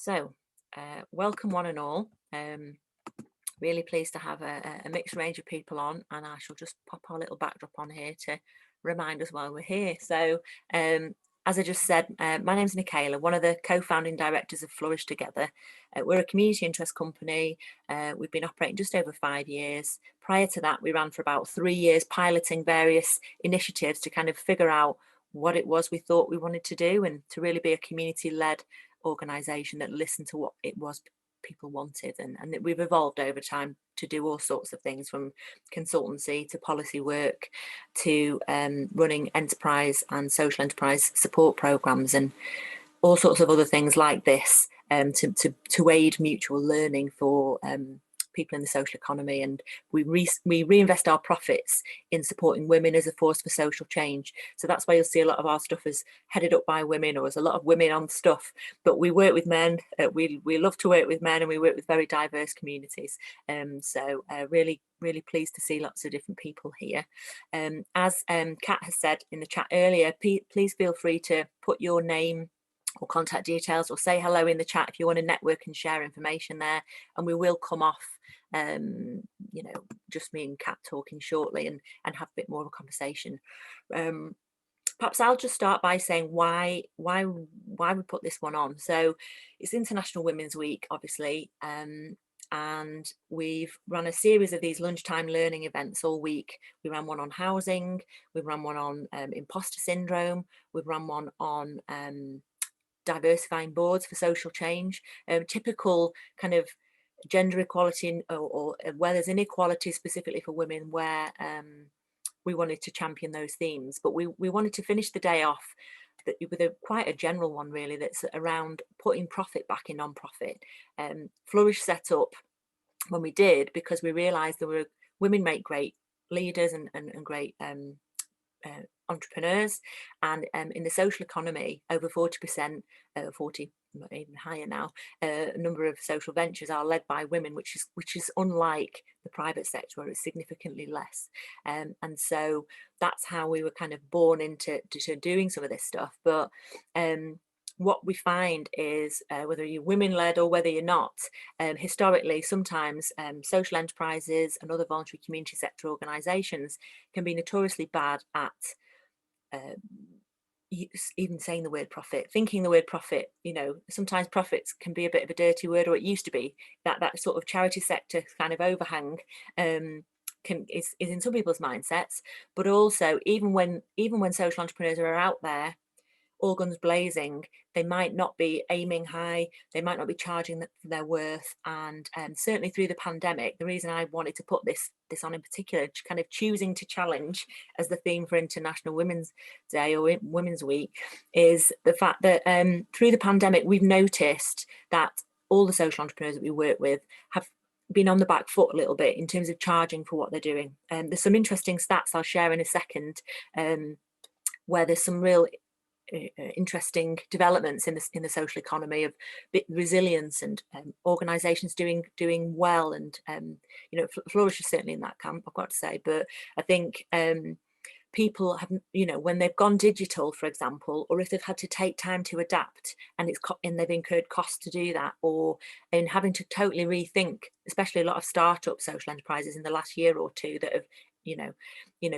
So, welcome one and all. Really pleased to have a mixed range of people on, and I shall just pop our little backdrop on here to remind us why we're here. So, as I just said, my name's Nickala, one of the co-founding directors of Flourish together. We're a community interest company. We've been operating just over 5 years. Prior to that, we ran for about 3 years piloting various initiatives to kind of figure out what it was we thought we wanted to do, and to really be a community-led organisation that listened to what it was people wanted, and we've evolved over time to do all sorts of things, from consultancy to policy work to running enterprise and social enterprise support programs and all sorts of other things like this, to aid mutual learning for people in the social economy. And we reinvest our profits in supporting women as a force for social change. So that's why you'll see a lot of our stuff is headed up by women, or there's a lot of women on stuff. But we work with men. We love to work with men, and we work with very diverse communities. So really pleased to see lots of different people here. As Kat has said in the chat earlier, please feel free to put your name or contact details, or say hello in the chat if you want to network and share information there, and we will come off just me and Kat talking shortly and have a bit more of a conversation. Perhaps I'll just start by saying why we put this one on. So it's International Women's Week, obviously, and we've run a series of these lunchtime learning events all week. We ran one on housing, we've run one on imposter syndrome, we've run one on diversifying boards for social change, typical kind of gender equality, or where there's inequality specifically for women, where we wanted to champion those themes. But we wanted to finish the day off with quite a general one, really, that's around putting profit back in non-profit. Flourish set up when we did because we realised women make great leaders and great entrepreneurs, and in the social economy, over 40%, 40 even higher now, number of social ventures are led by women, which is unlike the private sector, where it's significantly less. And so that's how we were kind of born into doing some of this stuff. But what we find is, whether you're women-led or whether you're not, historically, sometimes social enterprises and other voluntary community sector organisations can be notoriously bad at even saying the word profit, thinking the word profit. Sometimes profits can be a bit of a dirty word, or it used to be. That sort of charity sector kind of overhang is in some people's mindsets. But also, even when social entrepreneurs are out there, all guns blazing, they might not be aiming high, they might not be charging their worth. And certainly through the pandemic, the reason I wanted to put this on in particular, kind of choosing to challenge as the theme for International Women's Day or Women's Week, is the fact that through the pandemic, we've noticed that all the social entrepreneurs that we work with have been on the back foot a little bit in terms of charging for what they're doing. There's some interesting stats I'll share in a second, where there's some real interesting developments in the social economy of resilience and organisations doing well, and Flourish is certainly in that camp, I've got to say. But I think people have, when they've gone digital, for example, or if they've had to take time to adapt and they've incurred costs to do that, or in having to totally rethink, especially a lot of startup social enterprises in the last year or two that have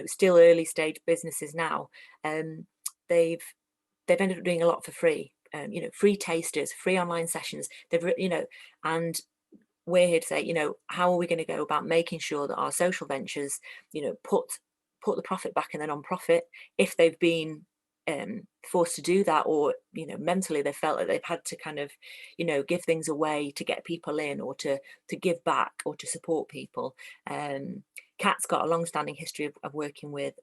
still early stage businesses now, they've ended up doing a lot for free, free tasters, free online sessions. And we're here to say, how are we going to go about making sure that our social ventures, put the profit back in the non-profit if they've been forced to do that, or mentally they felt that they've had to kind of give things away to get people in, or to give back, or to support people. Kat's got a long-standing history of working with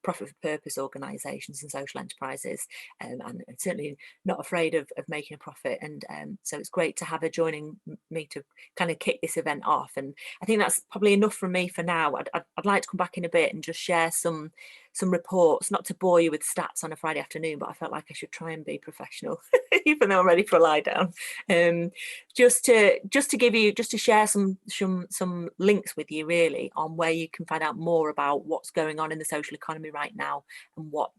profit for purpose organisations and social enterprises, and certainly not afraid of making a profit. And so it's great to have her joining me to kind of kick this event off. And I think that's probably enough from me for now. I'd like to come back in a bit and just share some reports, not to bore you with stats on a Friday afternoon, but I felt like I should try and be professional, even though I'm ready for a lie down. Just to share some links with you really on where you can find out more about what's going on in the social economy right now, and what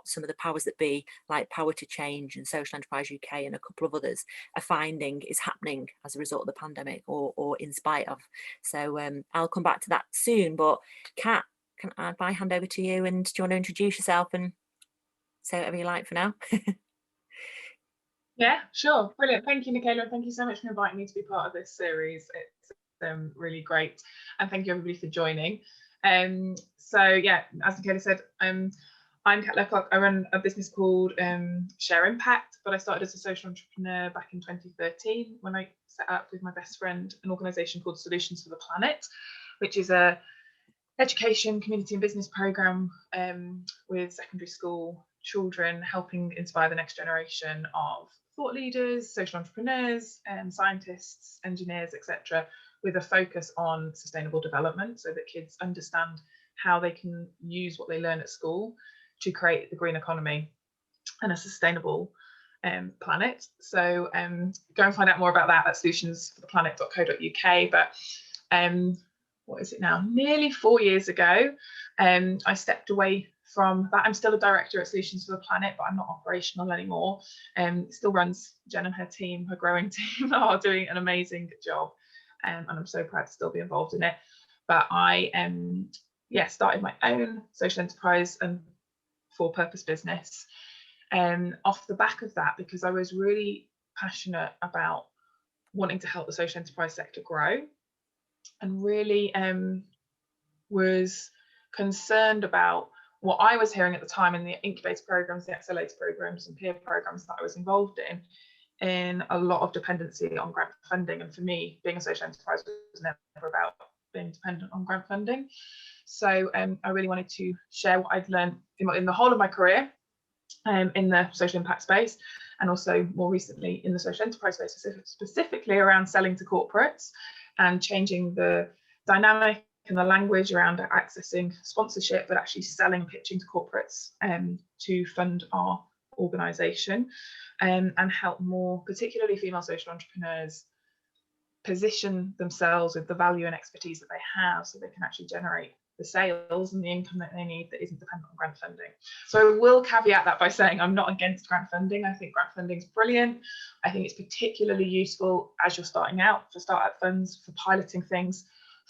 some of the powers that be, like Power to Change and Social Enterprise UK and a couple of others, are finding is happening as a result of the pandemic, or in spite of. So I'll come back to that soon, but Kat, can I hand over to you, and do you want to introduce yourself and say whatever you like for now? Yeah, sure. Brilliant. Thank you, Nickala. Thank you so much for inviting me to be part of this series. It's really great. And thank you everybody for joining. So yeah, as Nickala said, I'm Kat Luckock. I run a business called Share Impact, but I started as a social entrepreneur back in 2013 when I set up with my best friend an organisation called Solutions for the Planet, which is a education, community and business programme with secondary school children, helping inspire the next generation of thought leaders, social entrepreneurs, scientists, engineers, etc., with a focus on sustainable development, so that kids understand how they can use what they learn at school to create the green economy and a sustainable planet. So go and find out more about that at solutionsfortheplanet.co.uk. But what is it now? Nearly 4 years ago, I stepped away from that. I'm still a director at Solutions for the Planet, but I'm not operational anymore. It still runs. Jen and her team, her growing team, are doing an amazing job, and I'm so proud to still be involved in it. But I started my own social enterprise and for-purpose business off the back of that, because I was really passionate about wanting to help the social enterprise sector grow, and really was concerned about what I was hearing at the time in the incubator programs, the accelerator programs and peer programs that I was involved in a lot of dependency on grant funding. And for me, being a social enterprise was never about being dependent on grant funding. So I really wanted to share what I'd learned in the whole of my career in the social impact space, and also more recently in the social enterprise space, specifically around selling to corporates and changing the dynamic and the language around accessing sponsorship, but actually selling, pitching to corporates to fund our organisation, and help more particularly female social entrepreneurs position themselves with the value and expertise that they have, so they can actually generate the sales and the income that they need that isn't dependent on grant funding. So I will caveat that by saying I'm not against grant funding. I think grant funding is brilliant. I think it's particularly useful as you're starting out, for startup funds, for piloting things,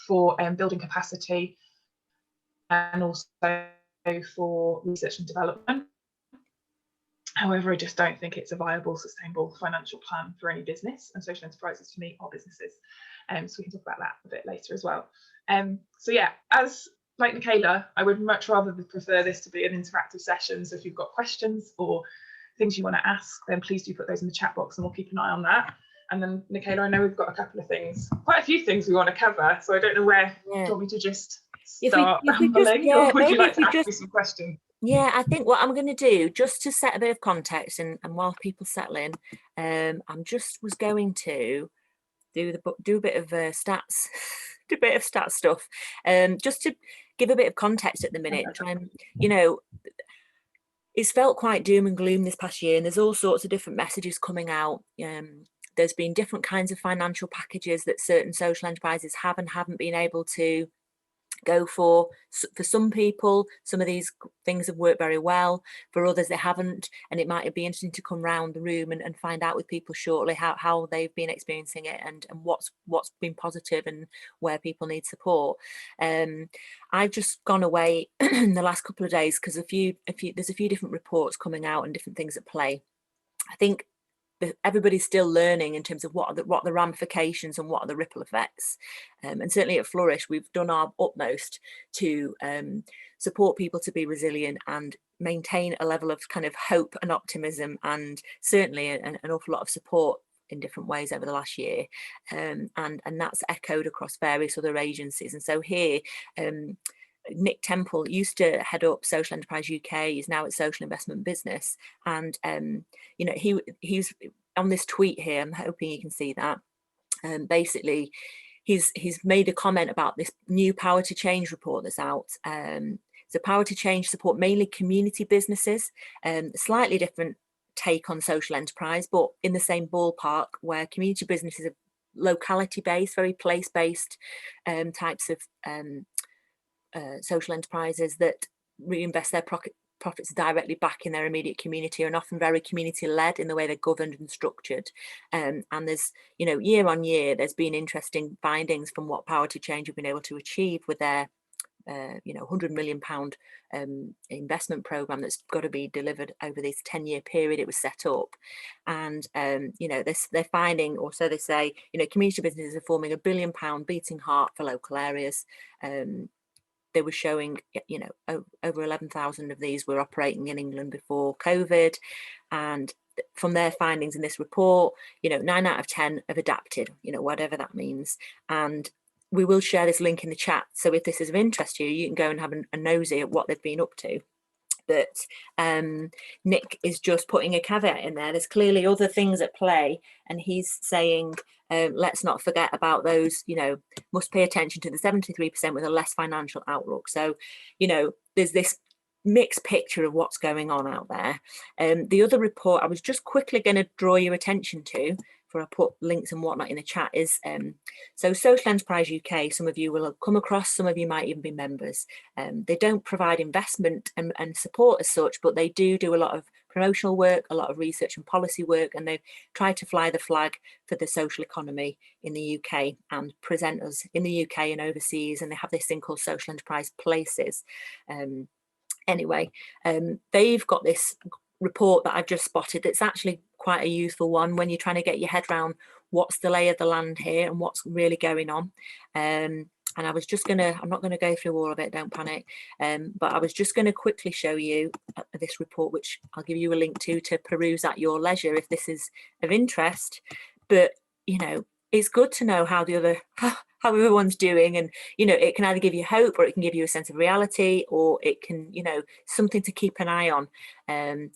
for building capacity, and also for research and development. However, I just don't think it's a viable, sustainable financial plan for any business, and social enterprises for me are businesses. So we can talk about that a bit later as well. So yeah, as like Nickala, I would much rather prefer this to be an interactive session. So if you've got questions or things you want to ask, then please do put those in the chat box and we'll keep an eye on that. And then Nickala, I know we've got a couple of things, quite a few things we want to cover. So I don't know where, do you want me to just start rambling, or would you like to ask me some questions? Yeah, I think what I'm going to do, just to set a bit of context, and while people settle in, was going to do a bit of stats, do a bit of stats stuff, just to give a bit of context at the minute. You know, it's felt quite doom and gloom this past year, and there's all sorts of different messages coming out. There's been different kinds of financial packages that certain social enterprises have and haven't been able to go for. For some people, some of these things have worked very well. For others, they haven't, and it might be interesting to come round the room and find out with people shortly how they've been experiencing it, and what's been positive and where people need support. I've just gone away in the last couple of days because there's a few different reports coming out and different things at play. I think everybody's still learning in terms of what are the ramifications and what are the ripple effects, and certainly at Flourish we've done our utmost to support people to be resilient and maintain a level of kind of hope and optimism, and certainly an awful lot of support in different ways over the last year, and that's echoed across various other agencies. And so here Nick Temple used to head up Social Enterprise UK. He's now at Social Investment Business, and you know, he's on this tweet here. I'm hoping you can see that. Basically, he's made a comment about this new Power to Change report that's out. So Power to Change support mainly community businesses, slightly different take on social enterprise, but in the same ballpark, where community businesses are locality based, very place based types of social enterprises that reinvest their profits directly back in their immediate community, and often very community led in the way they're governed and structured. And there's, you know, year on year, there's been interesting findings from what Power to Change have been able to achieve with their you know, £100 million investment program that's got to be delivered over this 10-year period it was set up. And you know, they're finding, or so they say, you know, community businesses are forming £1 billion beating heart for local areas. They were showing, you know, over 11,000 of these were operating in England before COVID. And from their findings in this report, you know, 9 out of 10 have adapted, you know, whatever that means. And we will share this link in the chat. So if this is of interest to you, you can go and have a nosy at what they've been up to. But Nick is just putting a caveat in there. There's clearly other things at play. And he's saying, let's not forget about those, you know, must pay attention to the 73% with a less financial outlook. So, you know, there's this mixed picture of what's going on out there. The other report I was just quickly going to draw your attention to, before I put links and whatnot in the chat, is so Social Enterprise UK, some of you will have come across, some of you might even be members. They don't provide investment and support as such, but they do a lot of promotional work, a lot of research and policy work, and they've tried to fly the flag for the social economy in the UK and present us in the UK and overseas, and they have this thing called Social Enterprise Places. Anyway, they've got this report that I've just spotted that's actually quite a useful one when you're trying to get your head around what's the lay of the land here and what's really going on. And I was just gonna, I'm not going to go through all of it, don't panic, but I was just going to quickly show you this report, which I'll give you a link to peruse at your leisure if this is of interest. But, you know, it's good to know how the other, how everyone's doing, and, you know, it can either give you hope or it can give you a sense of reality, or it can, you know, something to keep an eye on,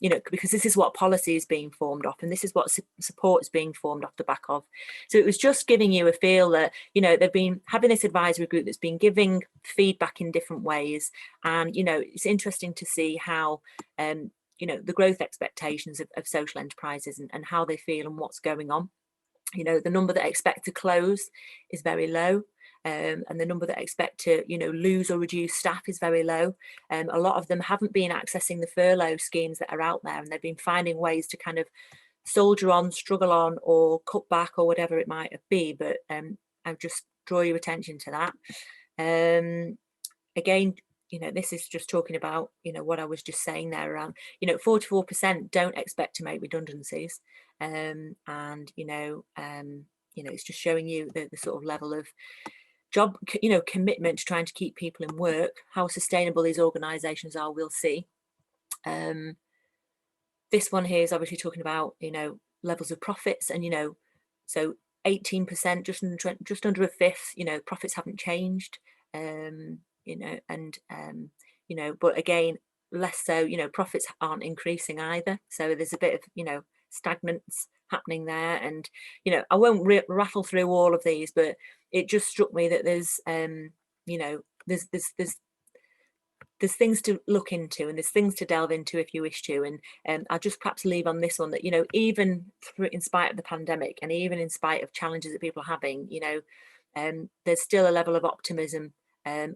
you know, because this is what policy is being formed off, and this is what support is being formed off the back of. So it was just giving you a feel that, you know, they've been having this advisory group that's been giving feedback in different ways, and, you know, it's interesting to see how, you know, the growth expectations of social enterprises and how they feel and what's going on. You know, the number that expect to close is very low, and the number that expect to, you know, lose or reduce staff is very low. A lot of them haven't been accessing the furlough schemes that are out there, and they've been finding ways to kind of soldier on, struggle on, or cut back, or whatever it might be. But I'll just draw your attention to that. Again, you know, this is just talking about, you know, what I was just saying there around, you know, 44% don't expect to make redundancies. And, you know, it's just showing you the sort of level of job, you know, commitment to trying to keep people in work. How sustainable these organisations are, we'll see. This one here is obviously talking about, you know, levels of profits, and, you know, so 18%, just under a fifth, you know, profits haven't changed. You know, and you know, but again, less so, you know, profits aren't increasing either. So there's a bit of, you know, stagnance happening there. And, you know, I won't rattle through all of these, but it just struck me that there's, you know, there's things to look into, and there's things to delve into if you wish to. And I'll just perhaps leave on this one that, you know, even in spite of the pandemic, and even in spite of challenges that people are having, you know, there's still a level of optimism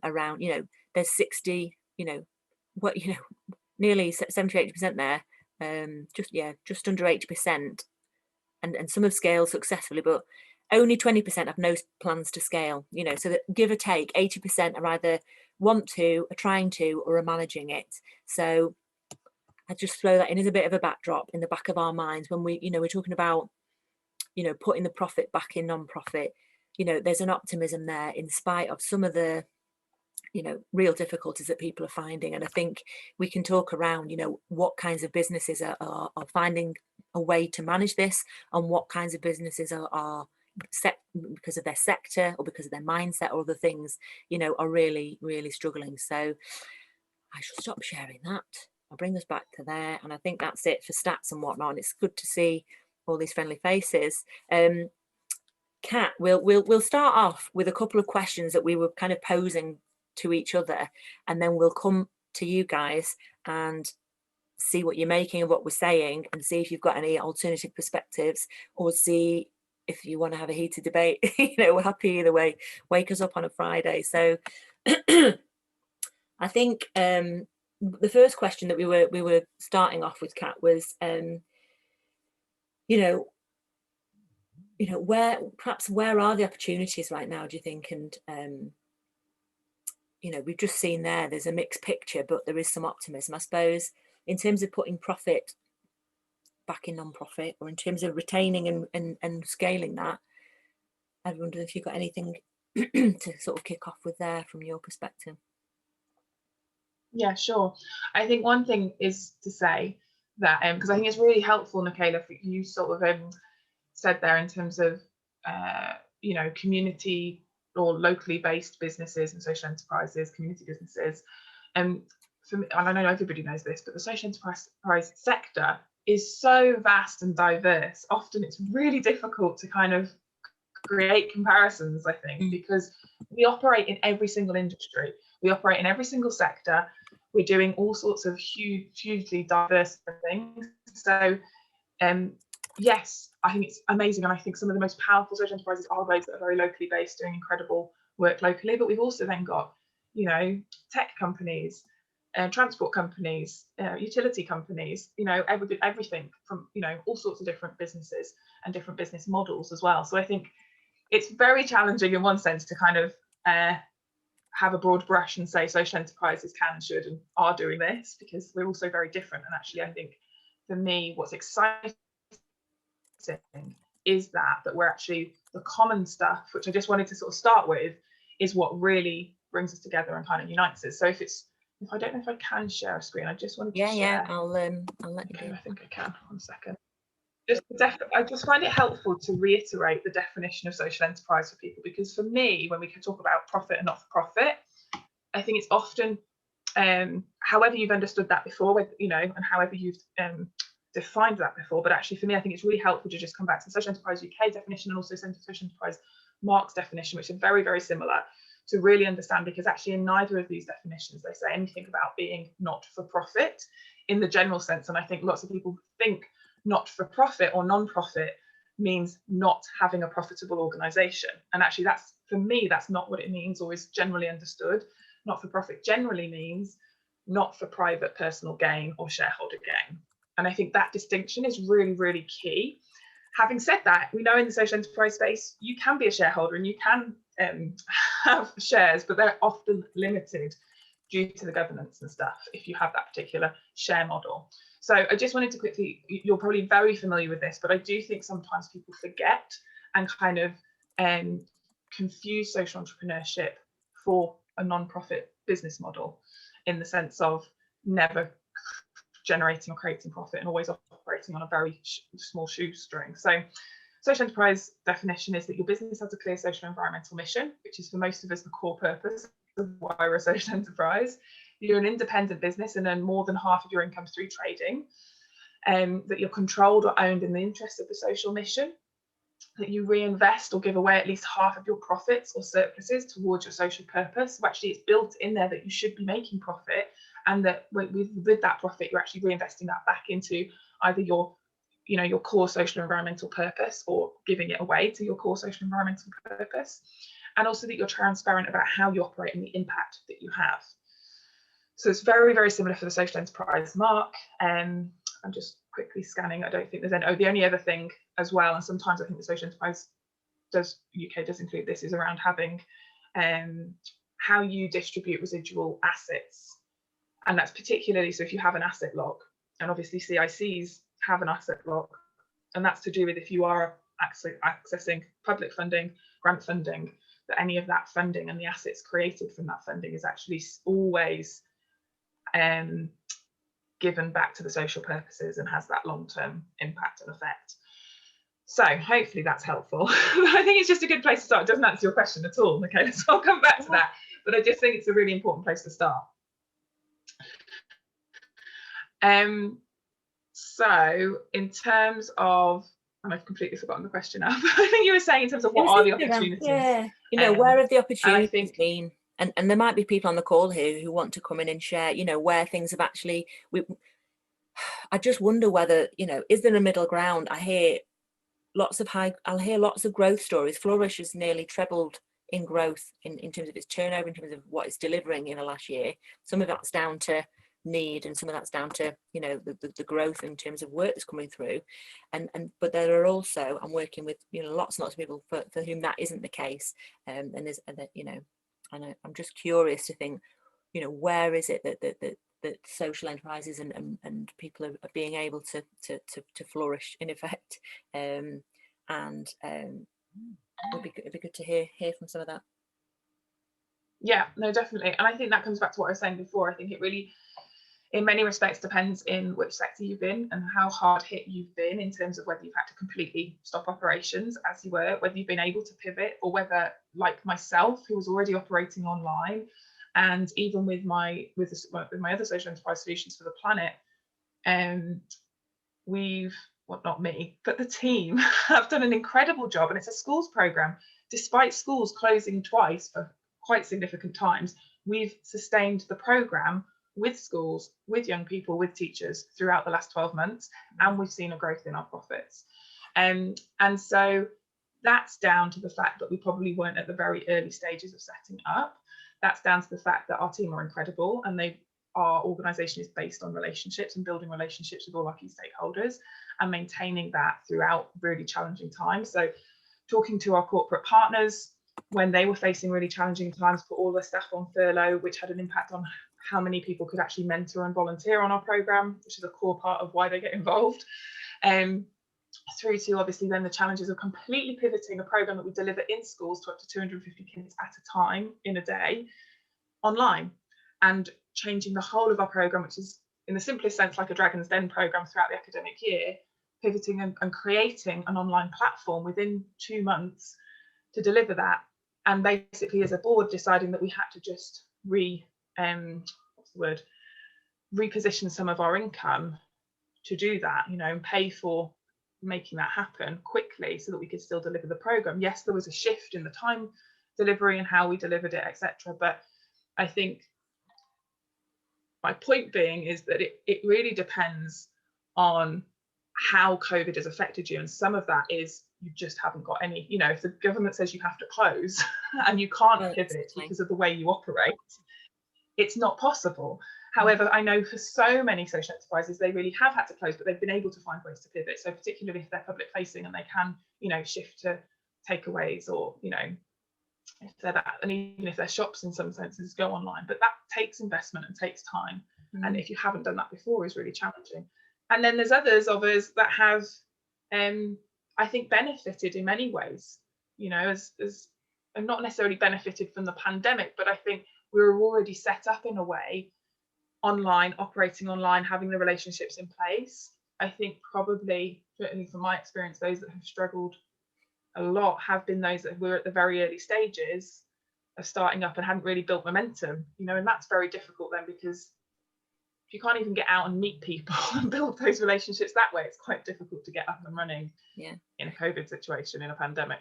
around, you know, there's 60, you know, what, you know, nearly 70-80% there, just under 80%, and some have scaled successfully, but only 20% have no plans to scale, you know, so that give or take 80% are either want to, are trying to, or are managing it. So I just throw that in as a bit of a backdrop in the back of our minds when we, you know, we're talking about, you know, putting the profit back in non-profit. You know, there's an optimism there in spite of some of the, you know, real difficulties that people are finding. And I think we can talk around, you know, what kinds of businesses are finding a way to manage this, and what kinds of businesses are set because of their sector or because of their mindset or other things, you know, are really struggling. So I shall stop sharing that. I'll bring us back to there, and I think that's it for stats and whatnot. And it's good to see all these friendly faces. Kat, we'll start off with a couple of questions that we were kind of posing to each other, and then we'll come to you guys and see what you're making of what we're saying, and see if you've got any alternative perspectives, or see if you want to have a heated debate. You know, we're happy either way. Wake us up on a Friday. So I think the first question that we were starting off with, Kat, was you know, where are the opportunities right now, do you think? And you know, we've just seen there's a mixed picture, but there is some optimism, I suppose, in terms of putting profit back in non-profit, or in terms of retaining and scaling that. I wonder if you've got anything to sort of kick off with there from your perspective. Yeah, sure. I think one thing is to say that, because I think it's really helpful, Nickala, you sort of said there in terms of, you know, community or locally based businesses and social enterprises, community businesses. For me, and I know everybody knows this, but the social enterprise sector is so vast and diverse. Often it's really difficult to kind of create comparisons, I think, because we operate in every single industry. We operate in every single sector. We're doing all sorts of hugely diverse things. So, yes, I think it's amazing. And I think some of the most powerful social enterprises are those that are very locally based, doing incredible work locally. But we've also then got, you know, tech companies, transport companies, utility companies, you know, everything from, you know, all sorts of different businesses and different business models as well. So I think it's very challenging in one sense to kind of have a broad brush and say social enterprises can, should, and are doing this, because we're also very different. And actually, I think for me, what's exciting is that we're actually, the common stuff, which I just wanted to sort of start with, is what really brings us together and kind of unites us. So if I don't know if I can share a screen, I just wanted to share. Yeah, I'll let you do. I think I can. 1 second. I just find it helpful to reiterate the definition of social enterprise for people, because for me, when we can talk about profit and not for profit, I think it's often, however you've understood that before, you know, and however you've defined that before. But actually, for me, I think it's really helpful to just come back to the Social Enterprise UK definition and also Social Enterprise Mark's definition, which are very, very similar, to really understand, because actually in neither of these definitions they say anything about being not for profit in the general sense. And I think lots of people think not for profit or non-profit means not having a profitable organisation, and actually that's, for me, that's not what it means, or is generally understood. Not for profit generally means not for private personal gain or shareholder gain, and I think that distinction is really, really key. Having said that, we know in the social enterprise space you can be a shareholder and you can have shares, but they're often limited due to the governance and stuff if you have that particular share model. So I just wanted to quickly, you're probably very familiar with this, but I do think sometimes people forget and kind of confuse social entrepreneurship for a non-profit business model, in the sense of never generating or creating profit and always operating on a very small shoestring. So social enterprise definition is that your business has a clear social and environmental mission, which is for most of us the core purpose of why we're a social enterprise. You're an independent business and earn more than half of your income through trading, that you're controlled or owned in the interest of the social mission, that you reinvest or give away at least half of your profits or surpluses towards your social purpose. So actually it's built in there that you should be making profit, and that with that profit you're actually reinvesting that back into either your, you know, your core social and environmental purpose, or giving it away to your core social and environmental purpose. And also that you're transparent about how you operate and the impact that you have. So it's very, very similar for the social enterprise mark. I'm just quickly scanning. I don't think there's any. Oh, the only other thing as well, and sometimes I think the social enterprise UK does include this, is around having how you distribute residual assets. And that's particularly, so if you have an asset lock, and obviously CICs have an asset lock, and that's to do with if you are accessing public funding, grant funding, that any of that funding and the assets created from that funding is actually always given back to the social purposes and has that long-term impact and effect. So hopefully that's helpful. I think it's just a good place to start. It doesn't answer your question at all, okay, so I'll come back to that, but I just think it's a really important place to start. So in terms of, and I've completely forgotten the question now, but I think you were saying in terms of what are the opportunities. Yeah, you know, where have the opportunities been? and there might be people on the call here who want to come in and share, you know, where things have actually, I just wonder whether, you know, is there a middle ground? I'll hear lots of growth stories. Flourish has nearly trebled in growth in terms of its turnover, in terms of what it's delivering in the last year. Some of that's down to need, and some of that's down to, you know, the growth in terms of work that's coming through. But there are also, I'm working with, you know, lots and lots of people for whom that isn't the case. And there's, you know, and I'm just curious to think, you know, where is it that social enterprises and people are being able to flourish in effect, it'd be good to hear from some of that. Yeah, no, definitely. And I think that comes back to what I was saying before. I think it really, in many respects, depends in which sector you've been and how hard hit you've been, in terms of whether you've had to completely stop operations as you were, whether you've been able to pivot, or whether, like myself, who was already operating online, and even with my other social enterprise solutions for the planet, we've, well, not me, but the team have done an incredible job. And it's a schools program. Despite schools closing twice for quite significant times, we've sustained the program with schools, with young people, with teachers throughout the last 12 months, and we've seen a growth in our profits. And so that's down to the fact that we probably weren't at the very early stages of setting up. That's down to the fact that our team are incredible, and our organisation is based on relationships and building relationships with all our key stakeholders and maintaining that throughout really challenging times. So talking to our corporate partners when they were facing really challenging times, put all their staff on furlough, which had an impact on how many people could actually mentor and volunteer on our programme, which is a core part of why they get involved. Through to obviously then the challenges of completely pivoting a programme that we deliver in schools to up to 250 kids at a time in a day online, and changing the whole of our programme, which is in the simplest sense like a Dragon's Den programme throughout the academic year, pivoting and creating an online platform within 2 months to deliver that. And basically as a board deciding that we had to just reposition some of our income to do that, you know, and pay for making that happen quickly so that we could still deliver the program. Yes, there was a shift in the time delivery and how we delivered it, etc. But I think my point being is that it really depends on how COVID has affected you. And some of that is you just haven't got any, you know, if the government says you have to close and you can't pivot because of the way you operate, it's not possible. However, I know for so many social enterprises, they really have had to close, but they've been able to find ways to pivot. So particularly if they're public facing and they can, you know, shift to takeaways, or, you know, if they're that, and even if their shops in some senses go online, but that takes investment and takes time. And if you haven't done that before, is really challenging. And then there's others of us that have, I think, benefited in many ways, you know, as and not necessarily benefited from the pandemic, but I think we were already set up in a way online, operating online, having the relationships in place. I think probably, certainly from my experience, those that have struggled a lot have been those that were at the very early stages of starting up and hadn't really built momentum, you know, and that's very difficult then, because if you can't even get out and meet people and build those relationships that way, it's quite difficult to get up and running in a COVID situation, in a pandemic.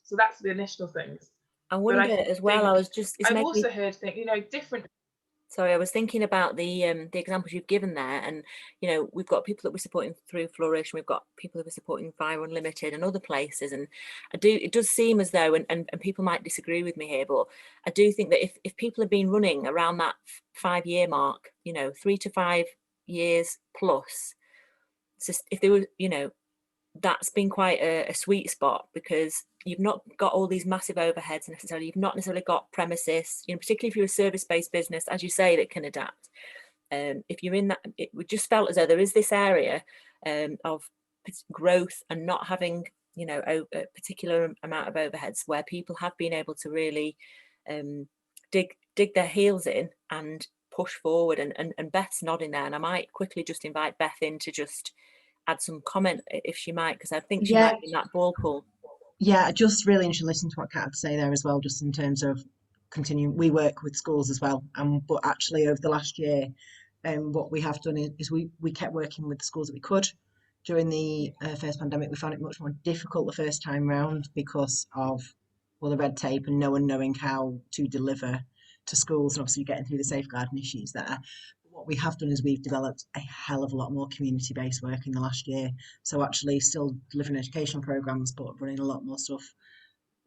So that's the initial things. I wonder as well, I've also heard things, you know, different. Sorry, I was thinking about the examples you've given there, and you know, we've got people that we're supporting through Flourish, and we've got people that we're supporting via UnLtd and other places, and it does seem as though, and people might disagree with me here, but I do think that if people have been running around that 5-year mark, you know, 3 to 5 years plus, just if they were, you know, that's been quite a sweet spot, because you've not got all these massive overheads necessarily. You've not necessarily got premises, you know, particularly if you're a service-based business, as you say, that can adapt. If you're in that, we just felt as though there is this area of growth and not having, you know, a particular amount of overheads, where people have been able to really dig their heels in and push forward. And Beth's nodding there, and I might quickly just invite Beth in to just add some comment if she might, because I think she might be in that ball pool. Yeah, I just really interested to listen to what Kat had to say there as well, just in terms of continuing. We work with schools as well, but actually over the last year, what we have done is we kept working with the schools that we could. During the first pandemic, we found it much more difficult the first time round because of all the red tape and no one knowing how to deliver to schools, and obviously getting through the safeguarding issues there. What we have done is we've developed a hell of a lot more community-based work in the last year. So actually still delivering educational programs, but running a lot more stuff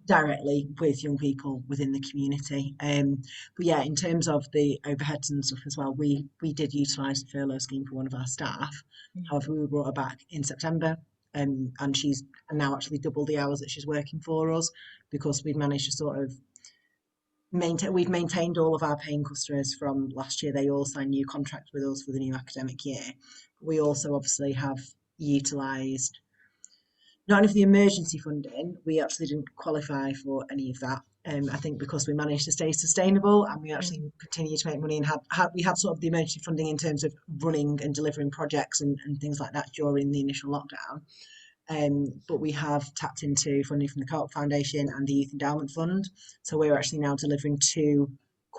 directly with young people within the community. But yeah, in terms of the overheads and stuff as well, we did utilise the furlough scheme for one of our staff. However, we brought her back in September, and she's now actually doubled the hours that she's working for us, because we've managed to sort of we've maintained all of our paying customers from last year. They all signed new contracts with us for the new academic year. We also obviously have utilised not only for the emergency funding, we actually didn't qualify for any of that. I think because we managed to stay sustainable and we actually continue to make money, and we had sort of the emergency funding in terms of running and delivering projects and things like that during the initial lockdown. But we have tapped into funding from the Nickala Foundation and the Youth Endowment Fund. So we're actually now delivering two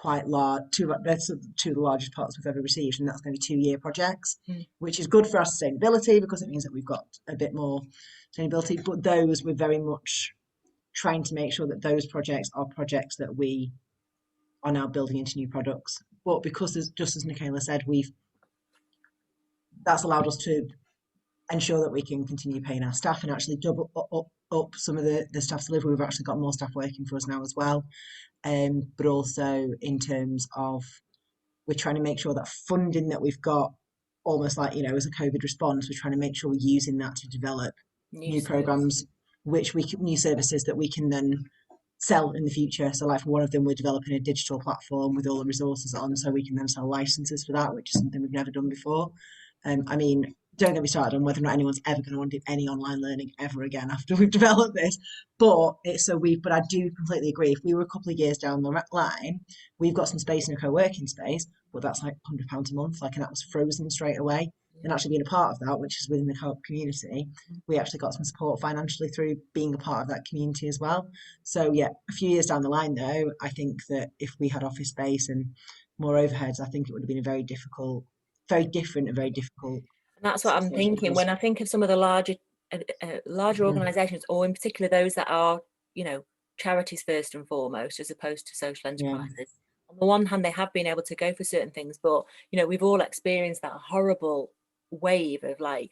of the largest parts we've ever received, and that's going to be 2-year projects, which is good for our sustainability because it means that we've got a bit more sustainability. But those, we're very much trying to make sure that those projects are projects that we are now building into new products. But because, just as Nickala said, that's allowed us to ensure that we can continue paying our staff and actually double up some of the staff's delivery. We've actually got more staff working for us now as well. But also in terms of, we're trying to make sure that funding that we've got, almost like, as a COVID response, we're trying to make sure we're using that to develop new programs, new services that we can then sell in the future. So like for one of them, we're developing a digital platform with all the resources on, so we can then sell licenses for that, which is something we've never done before. I mean, don't get me started on whether or not anyone's ever going to want to do any online learning ever again after we've developed this. But I do completely agree. If we were a couple of years down the line, we've got some space in a co-working space, but that's like £100 a month, and that was frozen straight away. And actually being a part of that, which is within the co-op community, we actually got some support financially through being a part of that community as well. So yeah, a few years down the line though, I think that if we had office space and more overheads, I think it would have been a very different and very difficult. And that's what I'm thinking when I think of some of the larger organisations, or in particular those that are, charities first and foremost, as opposed to social enterprises. Yeah. On the one hand, they have been able to go for certain things, but we've all experienced that horrible wave of like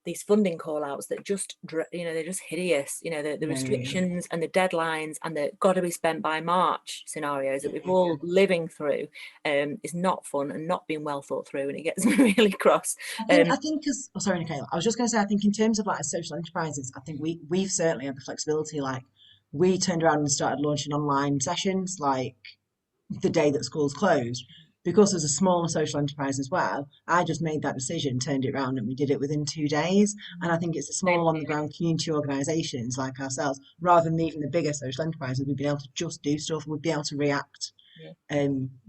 these funding call outs that just, they're just hideous. The restrictions and the deadlines and the got to be spent by March scenarios that we've all living through is not fun and not being well thought through, and it gets me really cross. I think sorry, Nickala, I was just going to say, I think in terms of like social enterprises, I think we've certainly had the flexibility. Like we turned around and started launching online sessions like the day that schools closed. Because as a smaller social enterprise as well, I just made that decision, turned it around, and we did it within 2 days. And I think it's the small on-the-ground community organisations like ourselves, rather than even the bigger social enterprises, we've been able to just do stuff, we'd be able to react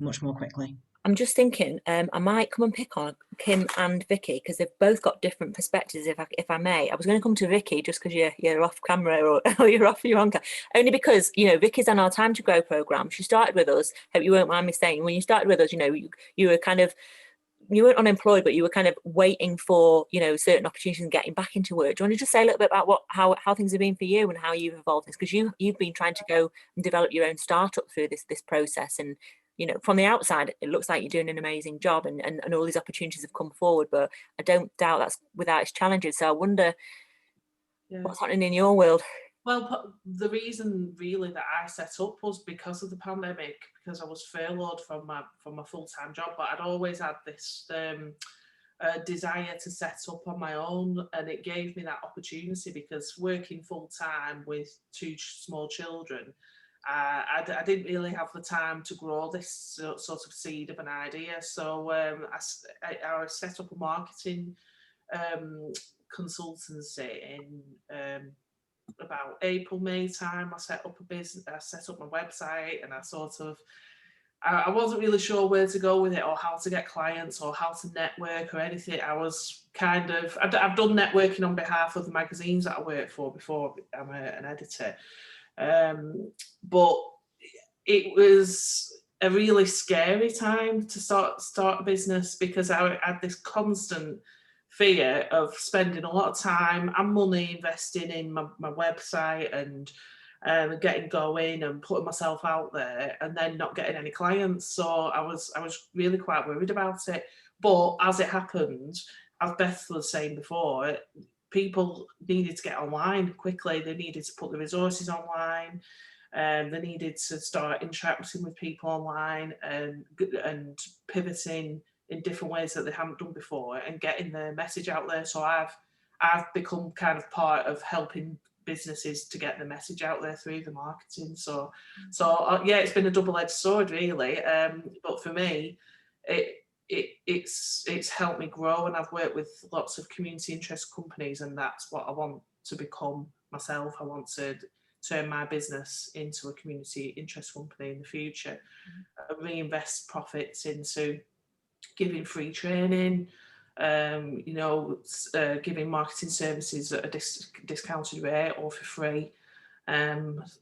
much more quickly. I'm just thinking, I might come and pick on Kim and Vicky because they've both got different perspectives. If I may, I was going to come to Vicky just because you're off camera or you're on camera, only because Vicky's on our Time to Grow program. She started with us. Hope you won't mind me saying, when you started with us, you were kind of, you weren't unemployed, but you were kind of waiting for certain opportunities and getting back into work. Do you want to just say a little bit about how things have been for you and how you've evolved this? Because you've been trying to go and develop your own startup through this process, and from the outside, it looks like you're doing an amazing job and all these opportunities have come forward, but I don't doubt that's without its challenges. So I wonder what's happening in your world. Well, the reason really that I set up was because of the pandemic, because I was furloughed from my full-time job, but I'd always had this desire to set up on my own, and it gave me that opportunity because working full-time with 2 small children, I didn't really have the time to grow this sort of seed of an idea. So I set up a marketing consultancy in about April, May time. I set up a business, I set up my website, and I wasn't really sure where to go with it or how to get clients or how to network or anything. I've done networking on behalf of the magazines that I work for before. I'm an editor. But it was a really scary time to start a business because I had this constant fear of spending a lot of time and money investing in my website and getting going and putting myself out there, and then not getting any clients. So I was really quite worried about it. But as it happened, as Beth was saying before, people needed to get online quickly. They needed to put the resources online. They needed to start interacting with people online and pivoting in different ways that they haven't done before and getting their message out there. So I've become kind of part of helping businesses to get the message out there through the marketing. So yeah, it's been a double-edged sword really. But for me, it's helped me grow, and I've worked with lots of community interest companies, and that's what I want to become myself. I want to turn my business into a community interest company in the future, reinvest profits into giving free training, giving marketing services at a discounted rate or for free.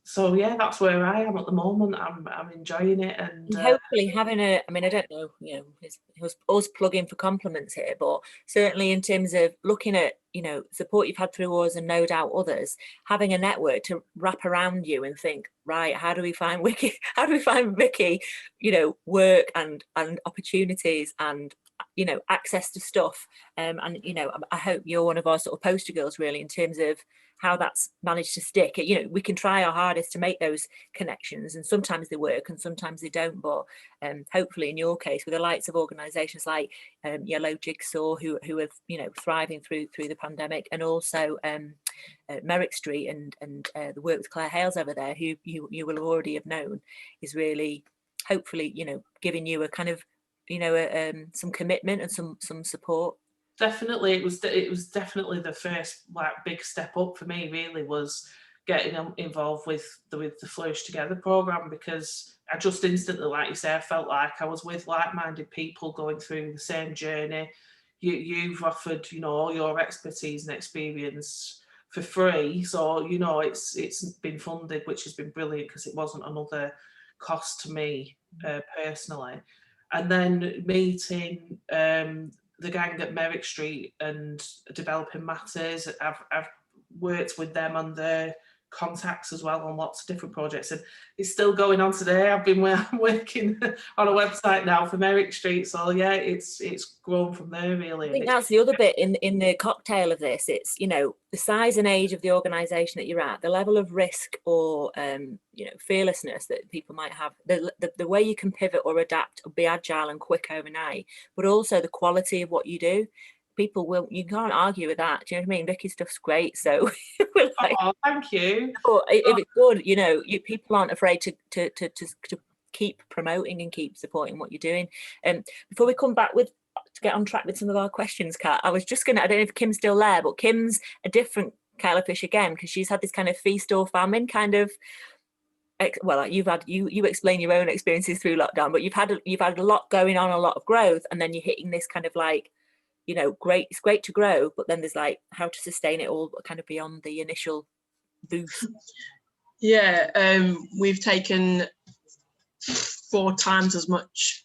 So yeah, that's where I am at the moment. I'm enjoying it, and hopefully having I don't know, it was us plugging for compliments here, but certainly in terms of looking at, support you've had through us and no doubt others, having a network to wrap around you and think, right, how do we find Vicky, work and opportunities and access to stuff, and I hope you're one of our sort of poster girls really in terms of how that's managed to stick. We can try our hardest to make those connections, and sometimes they work and sometimes they don't, but hopefully in your case with the likes of organisations like Yellow Jigsaw who are thriving through the pandemic, and also Merrick Street and the work with Claire Hales over there, who you will already have known, is really hopefully giving you a kind of some commitment and some support. Definitely, it was definitely the first big step up for me. Really, was getting involved with the Flourish Together program, because I just instantly, like you say, I felt like I was with like-minded people going through the same journey. You've offered all your expertise and experience for free, so it's been funded, which has been brilliant because it wasn't another cost to me personally. And then meeting the gang at Merrick Street and Developing Matters, I've worked with them on their contacts as well on lots of different projects, and it's still going on today. I'm working on a website now for Merrick Street, so yeah, it's grown from there really. I think that's the other bit in the cocktail of this. It's the size and age of the organisation that you're at, the level of risk or fearlessness that people might have, the way you can pivot or adapt or be agile and quick overnight, but also the quality of what you do. You can't argue with that. Do you know what I mean? Vicky's stuff's great, so we're like, oh, thank you. But if it's good, people aren't afraid to keep promoting and keep supporting what you're doing. Before we come back to get on track with some of our questions, Kat, I was just I don't know if Kim's still there, but Kim's a different kettle of fish again, because she's had this kind of feast or famine kind of. Well, you explain your own experiences through lockdown, but you've had a lot going on, a lot of growth, and then you're hitting this kind of like, it's great to grow, but then there's like how to sustain it all kind of beyond the initial boost. Yeah, we've taken 4 times as much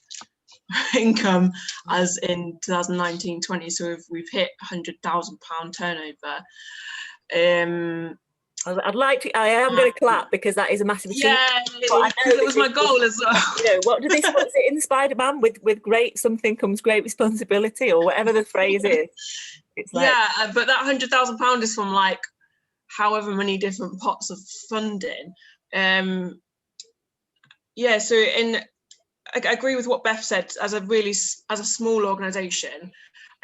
income as in 2019-20, so we've hit £100,000 turnover. I am going to clap because that is a massive achievement. Yeah, it was my goal as well. What's it in Spider-Man? With great something comes great responsibility, or whatever the phrase is. It's like, yeah, but that £100,000 is from like however many different pots of funding. Yeah, so I agree with what Beth said. As a small organisation,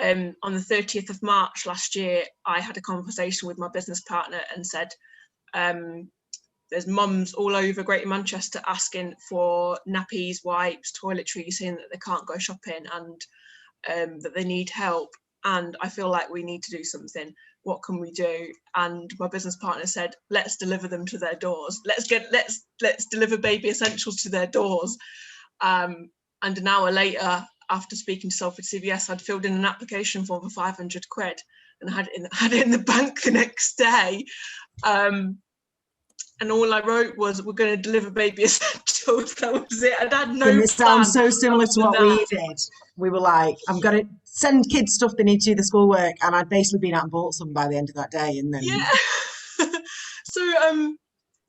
on the 30th of March last year, I had a conversation with my business partner and said, there's mums all over Greater Manchester asking for nappies, wipes, toiletries, saying that they can't go shopping and that they need help. And I feel like we need to do something. What can we do? And my business partner said, let's deliver them to their doors. Let's deliver baby essentials to their doors. And an hour later, after speaking to Salford CVS, I'd filled in an application form for £500 and had it in the bank the next day. And all I wrote was, we're going to deliver baby essentials. That was it. I'd had no plan. It sounds so similar to what we did. We were like, I'm going to send kids stuff they need to do the schoolwork, and I'd basically been out and bought some by the end of that day. And then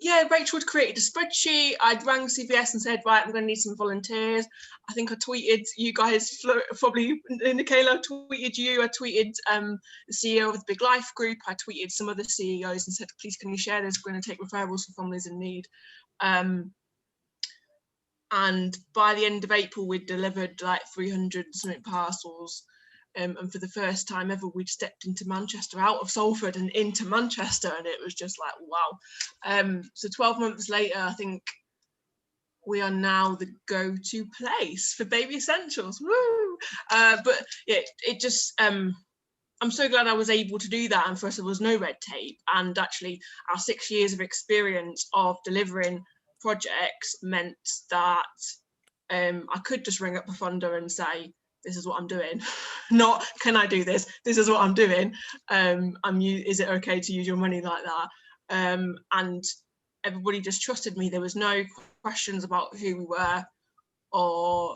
yeah, Rachel had created a spreadsheet. I'd rang CVS and said, right, I'm going to need some volunteers. I think I tweeted you guys, probably Nickala tweeted you. I tweeted the CEO of the Big Life Group. I tweeted some other CEOs and said, please, can you share this? We're going to take referrals for families in need. And by the end of April, we'd delivered like 300 something parcels. And for the first time ever, we'd stepped into Manchester, out of Salford and into Manchester, and it was just like, wow. So 12 months later, I think we are now the go-to place for baby essentials. Woo! But yeah, it just, I'm so glad I was able to do that. And for us, there was no red tape. And actually, our 6 years of experience of delivering projects meant that I could just ring up the funder and say, this is what I'm doing. Not, can I do this? This is what I'm doing. Is it okay to use your money like that? And everybody just trusted me. There was no questions about who we were or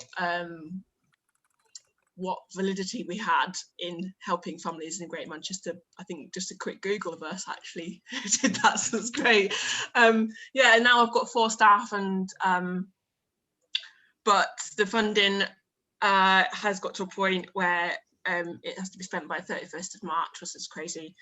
what validity we had in helping families in Greater Manchester. I think just a quick Google of us actually did that, so it's great. Yeah, and now I've got 4 staff, and but the funding has got to a point where it has to be spent by 31st of March, which is crazy.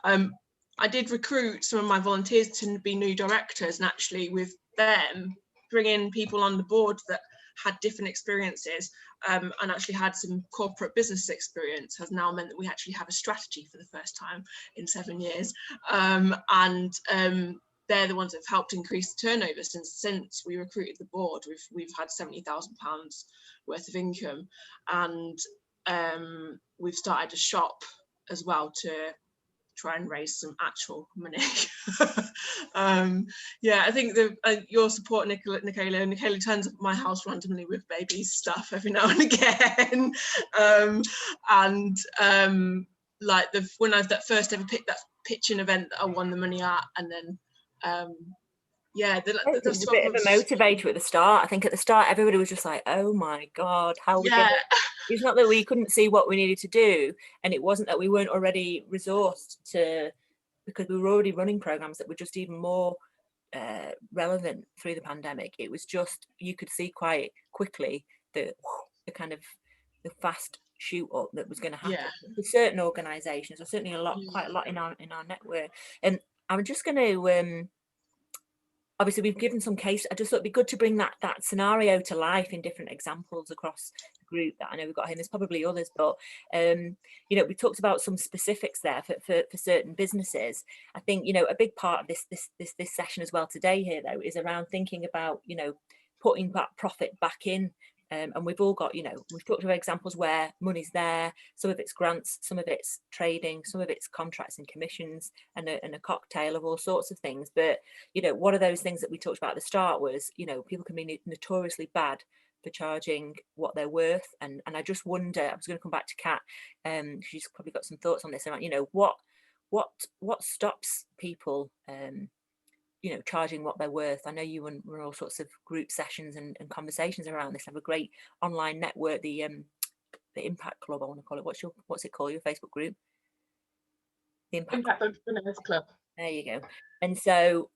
I did recruit some of my volunteers to be new directors, and actually with them, bringing people on the board that had different experiences and actually had some corporate business experience has now meant that we actually have a strategy for the first time in 7 years. They're the ones that have helped increase the turnover since we recruited the board. We've had £70,000 worth of income, and we've started a shop as well to try and raise some actual money. Yeah, I think your support, Nickala turns up at my house randomly with baby stuff every now and again. Like when I first ever picked that pitching event that I won the money at, and then yeah, it was a bit of a motivator at the start. I think at the start everybody was just like, oh my god, how we get it. It's not that we couldn't see what we needed to do, and it wasn't that we weren't already resourced to, because we were already running programs that were just even more relevant through the pandemic. It was just, you could see quite quickly the kind of the fast shoot up that was going to happen for certain organisations, or certainly quite a lot in our network. And I'm just going to obviously we've given some case. I just thought it'd be good to bring that scenario to life in different examples across the group that I know we've got here. There's probably others, but you know, we talked about some specifics there for certain businesses. I think, you know, a big part of this session as well today here though is around thinking about, you know, putting that profit back in. And we've all got, you know, we've talked about examples where money's there, some of it's grants, some of it's trading, some of it's contracts and commissions, and a cocktail of all sorts of things. But, you know, one of those things that we talked about at the start was, you know, people can be notoriously bad for charging what they're worth. And I just wonder, I was going to come back to Kat, she's probably got some thoughts on this, about, you know, what stops people you know, charging what they're worth. I know you run all sorts of group sessions and conversations around this. I have a great online network, the Impact Club, I want to call it. What's it called, your Facebook group? The Impact Entrepreneurs Club. There you go. And so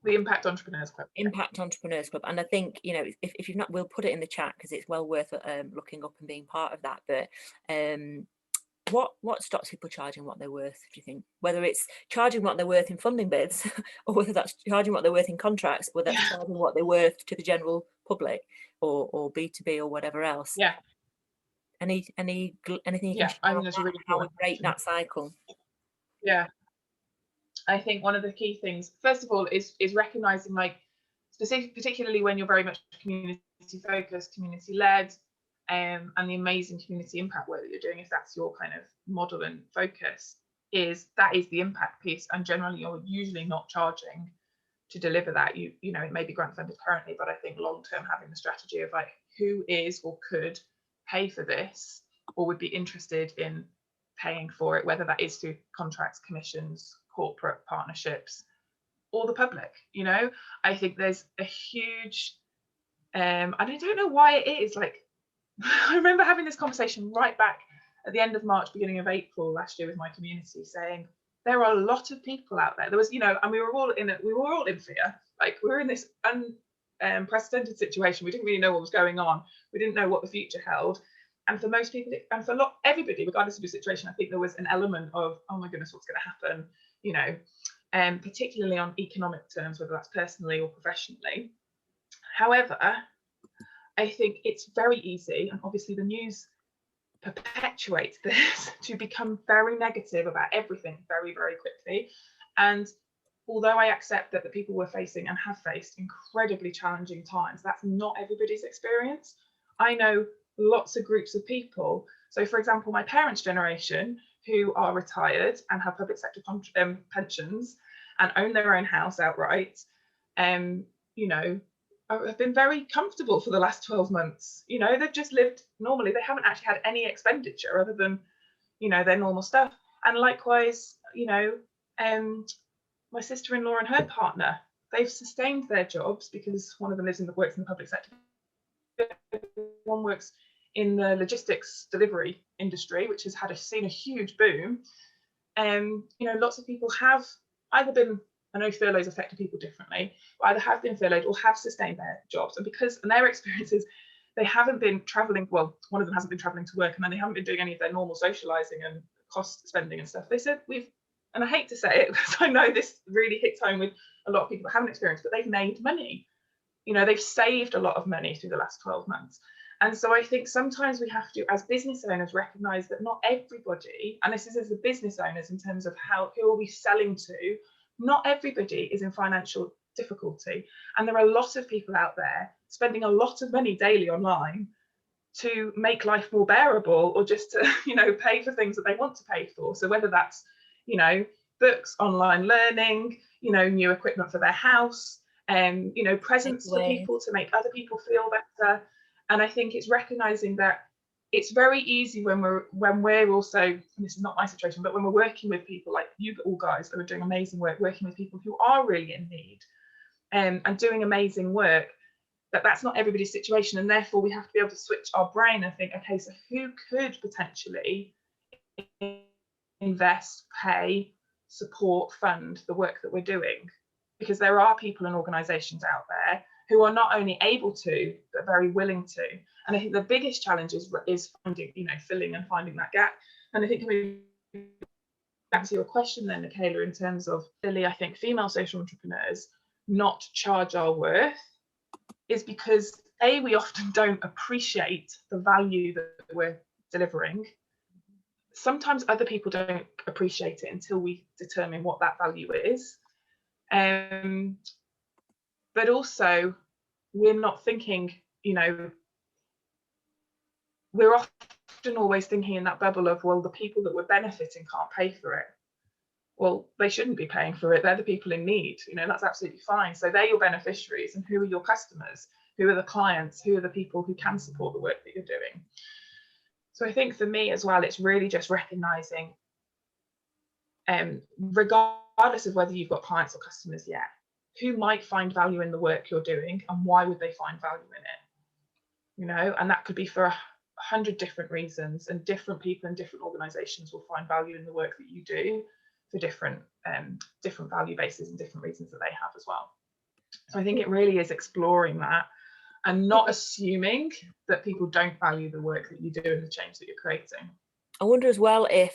the Impact Entrepreneurs Club. Impact Entrepreneurs Club. And I think, you know, if you've not, we'll put it in the chat because it's well worth looking up and being part of that. But what stops people charging what they're worth, do you think? Whether it's charging what they're worth in funding bids, or whether that's charging what they're worth in contracts, whether that's charging what they're worth to the general public, or B2B or whatever else. Yeah. Anything you can share I think that's really how we break that cycle? Yeah. I think one of the key things, first of all, is recognizing, like, particularly when you're very much community focused, community led, and the amazing community impact work that you're doing, if that's your kind of model and focus, that is the impact piece. And generally you're usually not charging to deliver that. You know, it may be grant funded currently, but I think long term having the strategy of like, who is or could pay for this or would be interested in paying for it, whether that is through contracts, commissions, corporate partnerships, or the public. You know, I think there's a huge and I don't know why it is, like, I remember having this conversation right back at the end of March, beginning of April last year with my community, saying there are a lot of people out there. There was, you know, and we were all in fear. Like, we were in this unprecedented situation. We didn't really know what was going on. We didn't know what the future held. And for most people, and for everybody, regardless of your situation, I think there was an element of, oh my goodness, what's going to happen? You know, particularly on economic terms, whether that's personally or professionally. However, I think it's very easy, and obviously the news perpetuates this, to become very negative about everything very, very quickly. And although I accept that the people were facing and have faced incredibly challenging times, that's not everybody's experience. I know lots of groups of people. So, for example, my parents' generation, who are retired and have public sector pensions and own their own house outright, you know, have been very comfortable for the last 12 months. You know, they've just lived normally. They haven't actually had any expenditure other than, you know, their normal stuff. And likewise, you know, my sister-in-law and her partner, they've sustained their jobs because one of them works in the public sector. One works in the logistics delivery industry, which has seen a huge boom. You know, lots of people have either been, I know furloughs affected people differently, but either have been furloughed or have sustained their jobs. And their experiences, they haven't been traveling, well, one of them hasn't been traveling to work, and then they haven't been doing any of their normal socializing and cost spending and stuff. They said, and I hate to say it because I know this really hits home with a lot of people that haven't experienced, but they've made money. You know, they've saved a lot of money through the last 12 months. And so I think sometimes we have to, as business owners, recognize that not everybody, and this is as the business owners in terms of who are we selling to, not everybody is in financial difficulty. And there are a lot of people out there spending a lot of money daily online to make life more bearable, or just to, you know, pay for things that they want to pay for. So whether that's, you know, books, online learning, you know, new equipment for their house, you know, presents for people to make other people feel better. And I think it's recognizing that it's very easy when we're also, and this is not my situation, but when we're working with people like you all guys that are doing amazing work, working with people who are really in need, and doing amazing work, that's not everybody's situation. And therefore we have to be able to switch our brain and think, okay, so who could potentially invest, pay, support, fund the work that we're doing? Because there are people and organizations out there who are not only able to, but very willing to. And I think the biggest challenge is finding, you know, filling and finding that gap. And I think coming back to your question then, Nickala, in terms of really, I think female social entrepreneurs not charge our worth is because we often don't appreciate the value that we're delivering. Sometimes other people don't appreciate it until we determine what that value is. But also, we're not thinking, you know, we're often always thinking in that bubble of, well, the people that we're benefiting can't pay for it. Well, they shouldn't be paying for it. They're the people in need. You know, that's absolutely fine. So they're your beneficiaries. And who are your customers? Who are the clients? Who are the people who can support the work that you're doing? So I think for me as well, it's really just recognizing, regardless of whether you've got clients or customers yet, who might find value in the work you're doing and why would they find value in it? You know, and that could be for 100 different reasons, and different people and different organizations will find value in the work that you do for different value bases and different reasons that they have as well. So I think it really is exploring that and not assuming that people don't value the work that you do and the change that you're creating. I wonder as well if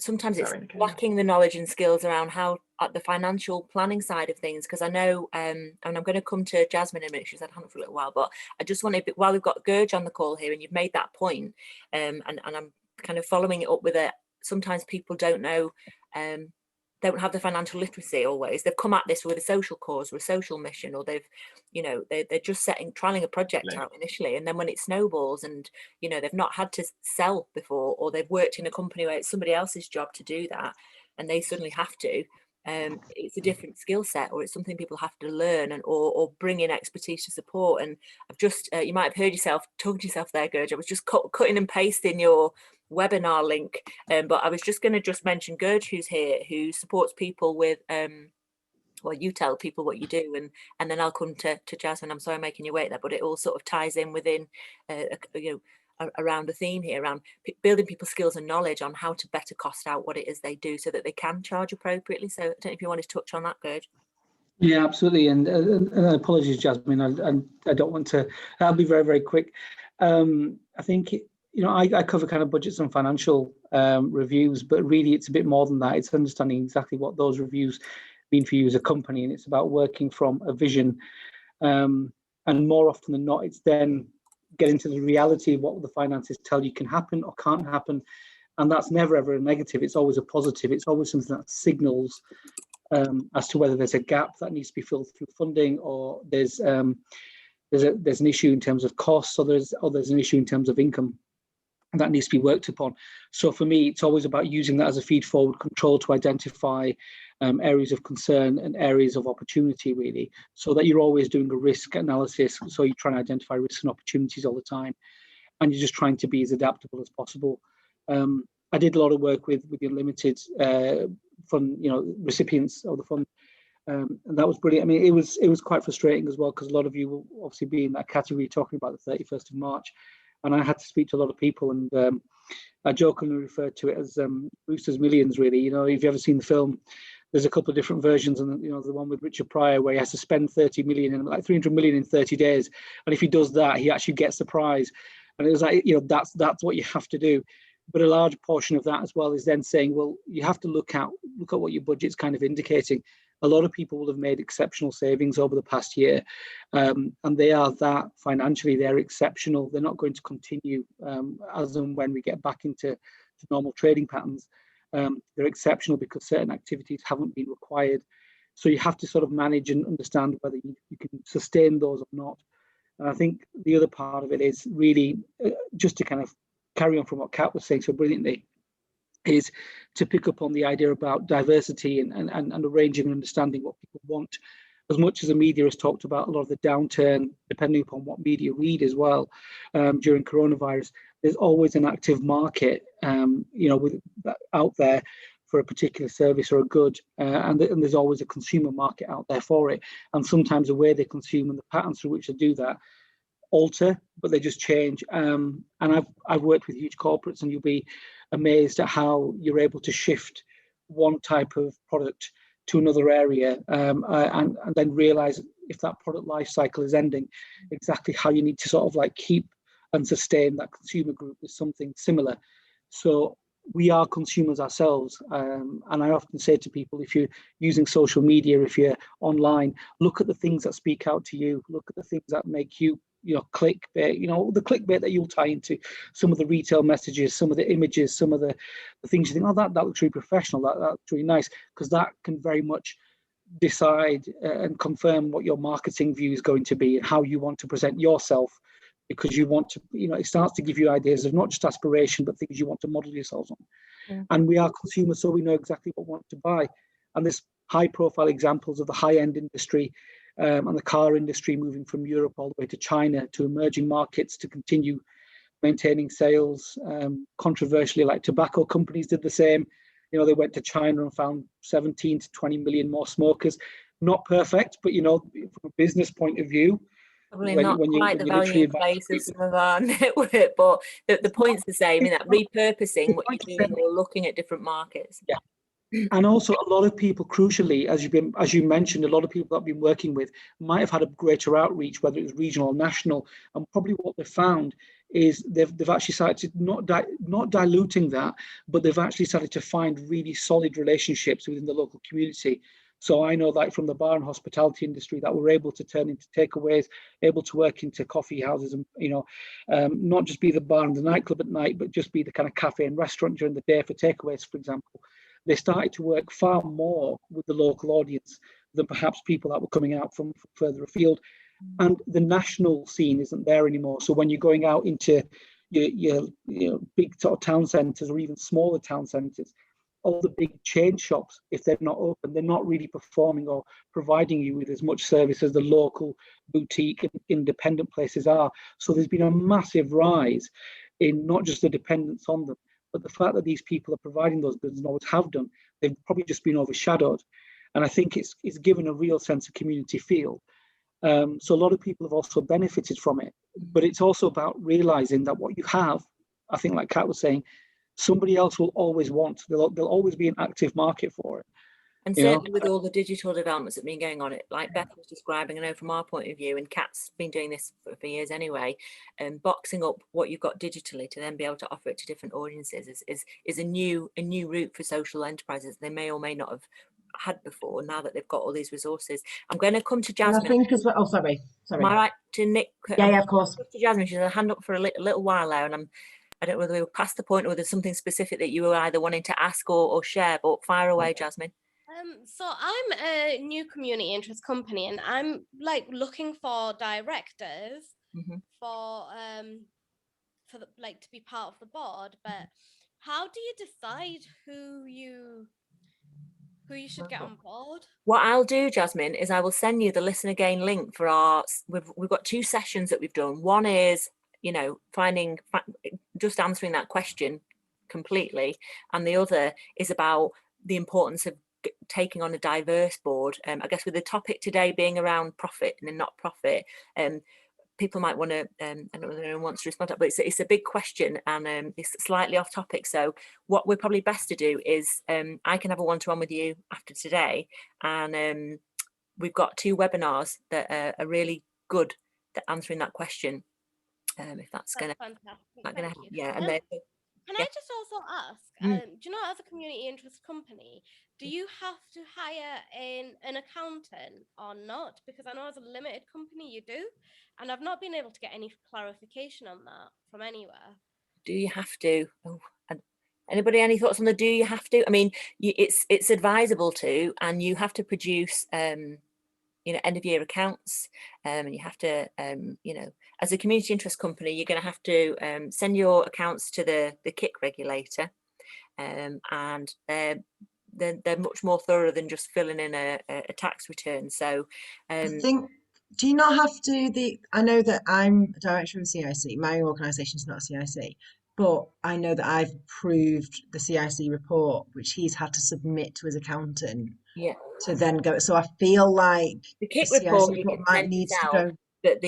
sometimes it's lacking the knowledge and skills around how at the financial planning side of things, because I know, and I'm going to come to Jasmine in a minute, she's had a hand for a little while, but I just want to, while we've got Gurj on the call here and you've made that point, and I'm kind of following it up with it, sometimes people don't know, don't have the financial literacy always. They've come at this with a social cause or a social mission, or they've, you know, they're just trialing a project out initially, and then when it snowballs and, you know, they've not had to sell before, or they've worked in a company where it's somebody else's job to do that and they suddenly have to, it's a different skill set, or it's something people have to learn, and or bring in expertise to support. And I've just, you might have heard yourself talking to yourself there, Gurj. I was just cutting and pasting your webinar link, but I was just going to mention Gurj, who's here, who supports people with well, you tell people what you do, and then I'll come to Jasmine. I'm sorry I'm making you wait there, but it all sort of ties in within you know, around a theme here around building people's skills and knowledge on how to better cost out what it is they do so that they can charge appropriately. So I don't know if you wanted to touch on that, Gerd. Yeah, absolutely. And apologies, Jasmine. I don't want to. I'll be very, very quick. I think, I cover kind of budgets and financial reviews, but really it's a bit more than that. It's understanding exactly what those reviews mean for you as a company, and it's about working from a vision. And more often than not, it's then getting to the reality of what the finances tell you can happen or can't happen. And that's never ever a negative. It's always a positive. It's always something that signals as to whether there's a gap that needs to be filled through funding, or there's an issue in terms of costs, or there's an issue in terms of income that needs to be worked upon. So for me, it's always about using that as a feed forward control to identify areas of concern and areas of opportunity, really, so that you're always doing a risk analysis. So you're trying to identify risks and opportunities all the time, and you're just trying to be as adaptable as possible. I did a lot of work with the UnLtd fund, recipients of the fund, and that was brilliant. I mean, it was quite frustrating as well, because a lot of you will obviously be in that category talking about the 31st of March, and I had to speak to a lot of people, and I jokingly referred to it as Brewster's Millions, really. If you've ever seen the film, there's a couple of different versions, and the one with Richard Pryor where he has to spend 30 million and like 300 million in 30 days, and if he does that, he actually gets the prize. And it was like, that's what you have to do. But a large portion of that as well is then saying, well, you have to look at what your budget's kind of indicating. A lot of people will have made exceptional savings over the past year, and they are that financially, they're exceptional. They're not going to continue as and when we get back into normal trading patterns. They're exceptional because certain activities haven't been required. So you have to sort of manage and understand whether you can sustain those or not. And I think the other part of it is really just to kind of carry on from what Kat was saying so brilliantly, is to pick up on the idea about diversity and arranging and understanding what people want. As much as the media has talked about a lot of the downturn, depending upon what media read as well, during coronavirus, there's always an active market, out there for a particular service or a good, and there's always a consumer market out there for it. And sometimes the way they consume and the patterns through which they do that alter, but they just change. And I've worked with huge corporates, and you'll be amazed at how you're able to shift one type of product to another area, and then realize if that product life cycle is ending, exactly how you need to sort of like keep and sustain that consumer group with something similar. So we are consumers ourselves, and I often say to people, if you're using social media, if you're online, look at the things that speak out to you, look at the things that make you clickbait, the clickbait that you'll tie into, some of the retail messages, some of the images, some of the things you think, oh, that looks really professional, that looks really nice, because that can very much decide and confirm what your marketing view is going to be and how you want to present yourself, because you want to, it starts to give you ideas of not just aspiration, but things you want to model yourselves on. Yeah. And we are consumers, so we know exactly what we want to buy. And there's high profile examples of the high-end industry, and the car industry moving from Europe all the way to China, to emerging markets to continue maintaining sales. Controversially, like tobacco companies did the same. They went to China and found 17 to 20 million more smokers. Not perfect, but from a business point of view, probably not quite the value in place of some of our network, but the point's the same, in that repurposing what you're doing or looking at different markets. Yeah. And also a lot of people, crucially, as you mentioned, a lot of people that I've been working with might have had a greater outreach, whether it was regional or national, and probably what they've found is they've actually started not diluting that, but they've actually started to find really solid relationships within the local community. So I know, like from the bar and hospitality industry, that we're able to turn into takeaways, able to work into coffee houses, and not just be the bar and the nightclub at night, but just be the kind of cafe and restaurant during the day for takeaways, for example. They started to work far more with the local audience than perhaps people that were coming out from further afield. And the national scene isn't there anymore. So when you're going out into your big sort of town centres, or even smaller town centres, all the big chain shops, if they're not open, they're not really performing or providing you with as much service as the local boutique and independent places are. So there's been a massive rise in not just the dependence on them, but the fact that these people are providing those goods and always have done, they've probably just been overshadowed. And I think it's given a real sense of community feel. So a lot of people have also benefited from it, but it's also about realizing that what you have, I think like Kat was saying, somebody else will always want, there'll always be an active market for it. And certainly with all the digital developments that have been going on, it like Beth was describing, I know from our point of view, and Kat's been doing this for years anyway, boxing up what you've got digitally to then be able to offer it to different audiences is a new route for social enterprises they may or may not have had before, now that they've got all these resources. I'm going to come to Jasmine. And I think as well, oh, sorry. Am I right to Nick? Yeah, of course. To Jasmine, she's had a hand up for a little while now, and I don't know whether we were past the point or there's something specific that you were either wanting to ask or share, but fire away, Jasmine. So I'm a new community interest company, and I'm like looking for directors for the, like, to be part of the board. But how do you decide who you should get on board? What I'll do, Jasmine, is I will send you the Listen Again link for our. We've got 2 sessions that we've done. One is, you know, just answering that question completely, and the other is about the importance of taking on a diverse board. I guess with the topic today being around profit and not profit, people might want to, I don't know whether anyone wants to respond to that, but it's a big question, and it's slightly off topic. So what we're probably best to do is I can have a one-to-one with you after today, and we've got 2 webinars that are really good at answering that question. If that's going to happen, yeah. And then, can I just also ask, do you know, as a community interest company, do you have to hire an accountant or not? Because I know as a limited company you do, and I've not been able to get any clarification on that from anywhere. Do you have to? Oh, anybody any thoughts on the do you have to? I mean, it's advisable to, and you have to produce you know, end of year accounts, and you have to, you know, as a community interest company, you're going to have to send your accounts to the KIC regulator, and they're much more thorough than just filling in a tax return. So I think, do you not have to, I know that I'm a director of CIC, my organisation is not a CIC, but I know that I've approved the CIC report, which he's had to submit to his accountant. Yeah. To then go. So I feel like the KIC the report you can might send need to yourself, go. but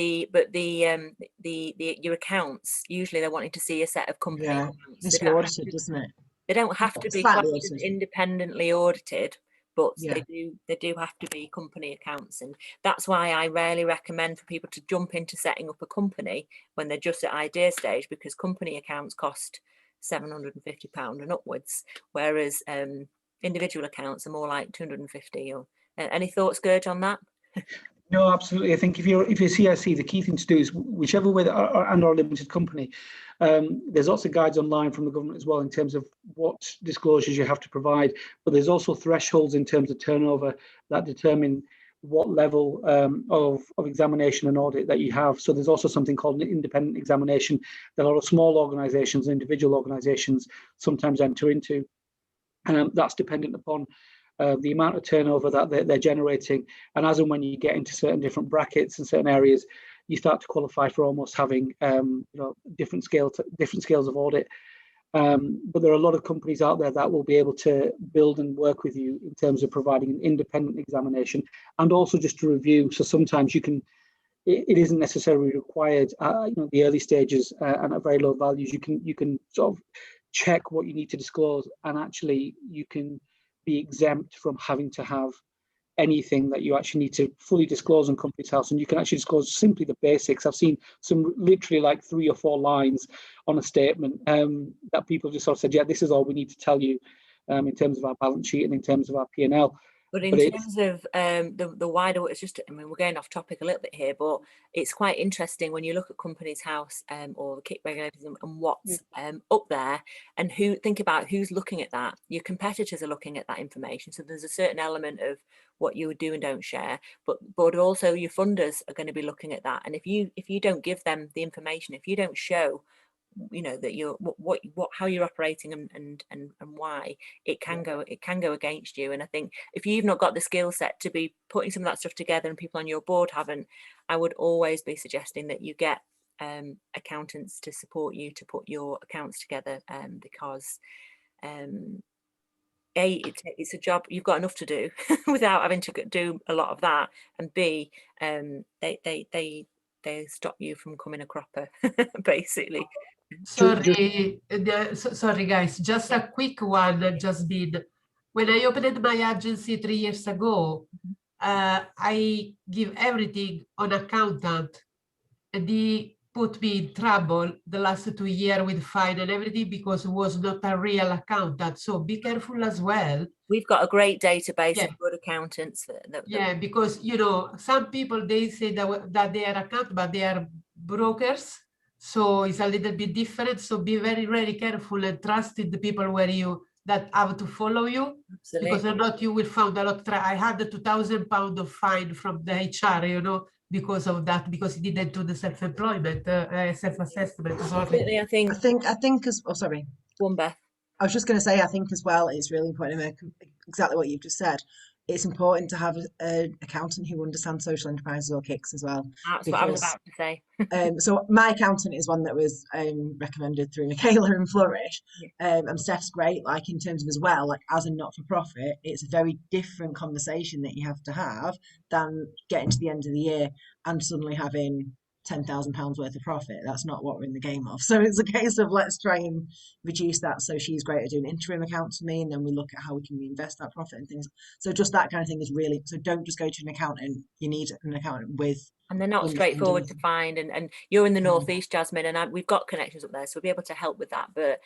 your accounts, usually they're wanting to see a set of company accounts. This be audited, doesn't it? They don't have to be slightly independently audited, but Yeah. they do have to be company accounts, and that's why I rarely recommend for people to jump into setting up a company when they're just at idea stage, because company accounts cost £750 and upwards, whereas individual accounts are more like 250. Or any thoughts, Gurge, on that? No, absolutely. I think if you're CIC, the key thing to do is whichever way and our limited company. There's lots of guides online from the government as well in terms of what disclosures you have to provide, but there's also thresholds in terms of turnover that determine what level of examination and audit that you have. So there's also something called an independent examination that a lot of small organisations, individual organisations sometimes enter into. That's dependent upon the amount of turnover that they're generating, and as and when you get into certain different brackets and certain areas, you start to qualify for almost having you know, different scales of audit. But there are a lot of companies out there that will be able to build and work with you in terms of providing an independent examination and also just to review. So sometimes you can. It isn't necessarily required you know, the early stages and at very low values. You can sort of check what you need to disclose, and actually you can be exempt from having to have anything that you actually need to fully disclose on Companies House, and you can actually disclose simply the basics. I've seen some literally like 3 or 4 lines on a statement that people just sort of said, yeah, this is all we need to tell you in terms of our balance sheet and in terms of our P&L. But in terms of the wider, it's just, I mean, we're going off topic a little bit here, but it's quite interesting when you look at Companies House or the KIC regulators and what's up there, and think about who's looking at that. Your competitors are looking at that information. So there's a certain element of what you would do and don't share, but also your funders are going to be looking at that. And if you don't give them the information, if you don't show, you know, that you're how you're operating and why, it can go against you. And I think if you've not got the skill set to be putting some of that stuff together and people on your board haven't, I would always be suggesting that you get accountants to support you to put your accounts together, because it's a job, you've got enough to do without having to do a lot of that, and B, they stop you from coming a cropper, basically. Sorry, sorry guys, just a quick one, Jasmine. When I opened my agency 3 years ago, I give everything on accountant, and he put me in trouble the last 2 years with fine and everything because it was not a real accountant. So be careful as well. We've got a great database of good accountants. Yeah, because you know, some people, they say that they are accountant, but they are brokers. So it's a little bit different. So be very, very careful and trust in the people where you that have to follow you. Absolutely. Because if not, you will find a lot. I had the £2,000 of fine from the HR, you know, because of that, because he didn't do the self-employment, self-assessment. Absolutely, I think as sorry. One Beth. I was just going to say, I think as well, it's really important to make exactly what you've just said. It's important to have an accountant who understands social enterprises or KICs as well. That's what I was about to say. So my accountant is one that was recommended through Nickala and Flourish. And Steph's great, like in terms of as well, like as a not-for-profit, it's a very different conversation that you have to have than getting to the end of the year and suddenly having £10,000 worth of profit. That's not what we're in the game of. So it's a case of let's try and reduce that. So she's great at doing interim accounts for me, and then we look at how we can reinvest that profit and things. So just that kind of thing is really, so don't just go to an accountant. You need an accountant with, and they're not straightforward to find, and you're in the northeast, Jasmine, and we've got connections up there, so we'll be able to help with that. But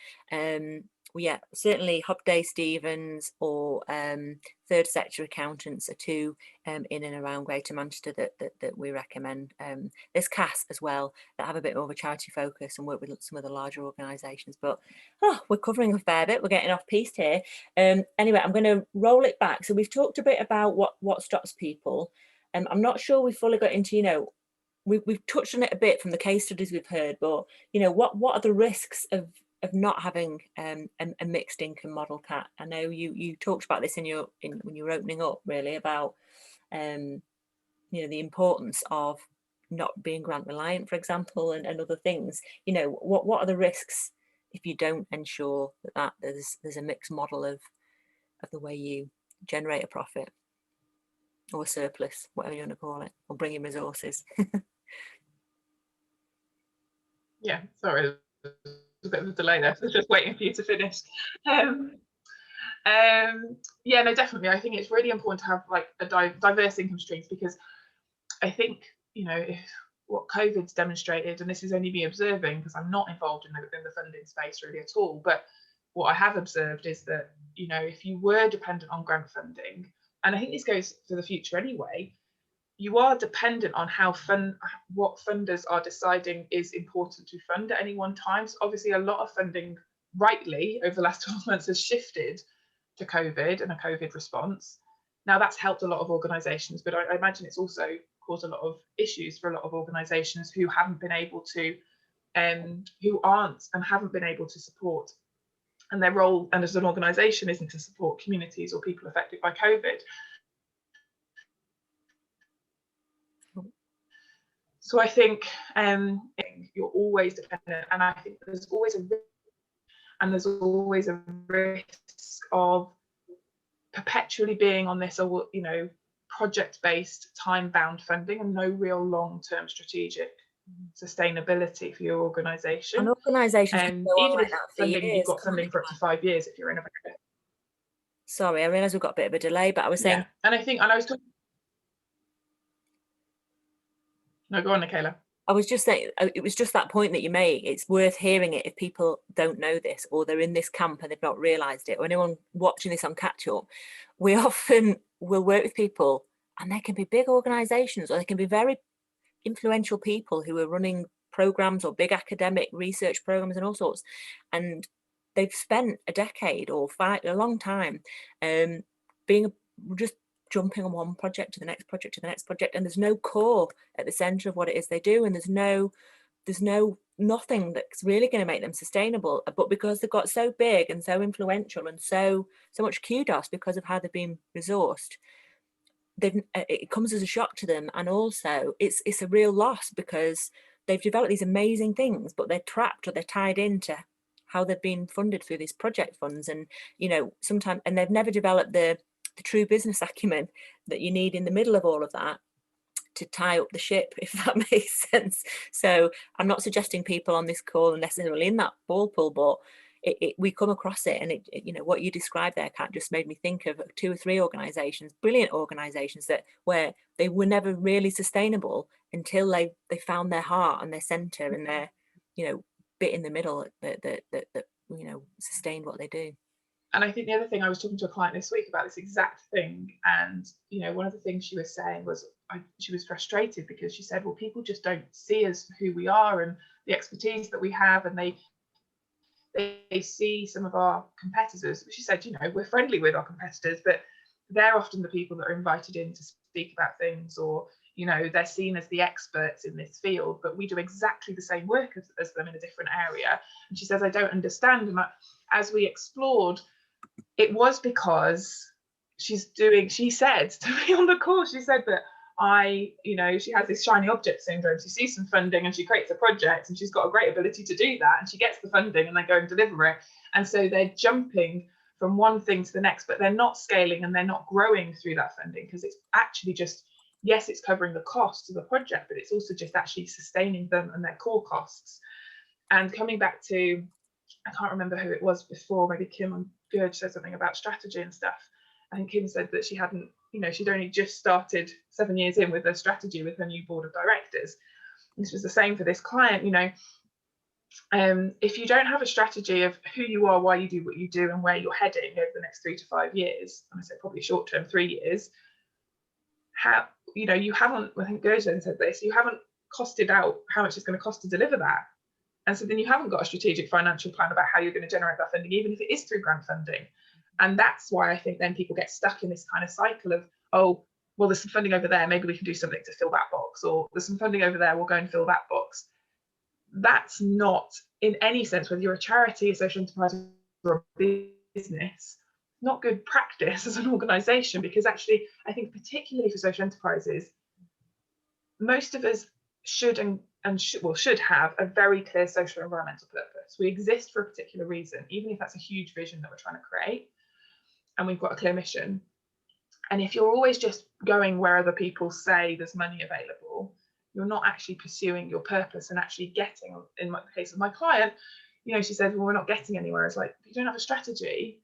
yeah, certainly Hobday Stevens or third sector accountants are two in and around Greater Manchester that we recommend. There's CAS as well that have a bit more of a charity focus and work with some of the larger organisations. But we're covering a fair bit. We're getting off piste here. Anyway, I'm going to roll it back. So we've talked a bit about what stops people. I'm not sure we've fully got into, you know, we've touched on it a bit from the case studies we've heard, but you know, what are the risks of not having a mixed income model, Kat? I know you talked about this when you were opening up, really, about you know, the importance of not being grant reliant, for example, and other things. You know, what are the risks if you don't ensure that there's a mixed model of the way you generate a profit or a surplus, whatever you want to call it, or bring in resources? Yeah, sorry, there's a bit of a delay there, so I was just waiting for you to finish. Yeah, no, definitely. I think it's really important to have like a diverse income streams, because I think, you know, what COVID's demonstrated, and this is only me observing because I'm not involved in the funding space really at all, but what I have observed is that, you know, if you were dependent on grant funding, and I think this goes for the future anyway, you are dependent on what funders are deciding is important to fund at any one time. So obviously a lot of funding, rightly, over the last 12 months has shifted to COVID and a COVID response. Now that's helped a lot of organisations, but I imagine it's also caused a lot of issues for a lot of organisations who haven't been able to, who aren't and haven't been able to support. And their role, and as an organisation, isn't to support communities or people affected by COVID. So I think you're always dependent, and I think there's always a risk of perpetually being on this, you know, project-based, time-bound funding, and no real long-term strategic sustainability for your organisation. And organisations, even if funding, you've got funding for up to 5 years if you're innovative. Sorry, I realise we've got a bit of a delay, but I was saying, and I was talking. No, go on, Nickala. I was just saying, it was just that point that you made. It's worth hearing it if people don't know this, or they're in this camp and they've not realised it, or anyone watching this on catch up. We often will work with people, and they can be big organisations, or they can be very influential people who are running programs or big academic research programs and all sorts, and they've spent a decade or a long time just jumping on one project to the next project to the next project, and there's no core at the center of what it is they do, and there's nothing that's really going to make them sustainable. But because they've got so big and so influential and so much kudos because of how they've been resourced, it comes as a shock to them. And also it's a real loss, because they've developed these amazing things, but they're trapped or they're tied into how they've been funded through these project funds, and you know, sometimes, and they've never developed the true business acumen that you need in the middle of all of that to tie up the ship, if that makes sense. So I'm not suggesting people on this call are necessarily in that ball pool, but we come across it, and you know, what you described there, Kat, just made me think of 2 or 3 organisations, brilliant organisations, that where they were never really sustainable until they found their heart and their centre and their, you know, bit in the middle that you know, sustained what they do. And I think the other thing, I was talking to a client this week about this exact thing, and you know, one of the things she was saying was she was frustrated because she said, well, people just don't see us who we are and the expertise that we have, and they see some of our competitors. She said, you know, we're friendly with our competitors, but they're often the people that are invited in to speak about things, or you know, they're seen as the experts in this field, but we do exactly the same work as them in a different area. And she says, I don't understand. And as we explored, it was because she said to me on the call, she said that you know, she has this shiny object syndrome. She sees some funding and she creates a project, and she's got a great ability to do that, and she gets the funding and they go and deliver it. And so they're jumping from one thing to the next, but they're not scaling and they're not growing through that funding, because it's actually just, yes, it's covering the costs of the project, but it's also just actually sustaining them and their core costs. And coming back to, I can't remember who it was before, maybe Kim on Good said something about strategy and stuff. I think Kim said that she hadn't, you know, she'd only just started 7 years in with a strategy with her new board of directors. This was the same for this client, you know. If you don't have a strategy of who you are, why you do what you do, and where you're heading over the next 3 to 5 years, and I say probably short term 3 years, how, you know, you haven't, I think Gershon said this, you haven't costed out how much it's going to cost to deliver that. And so then you haven't got a strategic financial plan about how you're going to generate that funding, even if it is through grant funding. And that's why I think then people get stuck in this kind of cycle of, oh, well, there's some funding over there, maybe we can do something to fill that box, or there's some funding over there, we'll go and fill that box. That's not, in any sense, whether you're a charity, a social enterprise, or a business, not good practice as an organisation, because actually, I think particularly for social enterprises, most of us should have a very clear social environmental purpose. We exist for a particular reason, even if that's a huge vision that we're trying to create, and we've got a clear mission. And if you're always just going where other people say there's money available, you're not actually pursuing your purpose and actually getting, in the case of my client, you know, she said, well, we're not getting anywhere. It's like, if you don't have a strategy,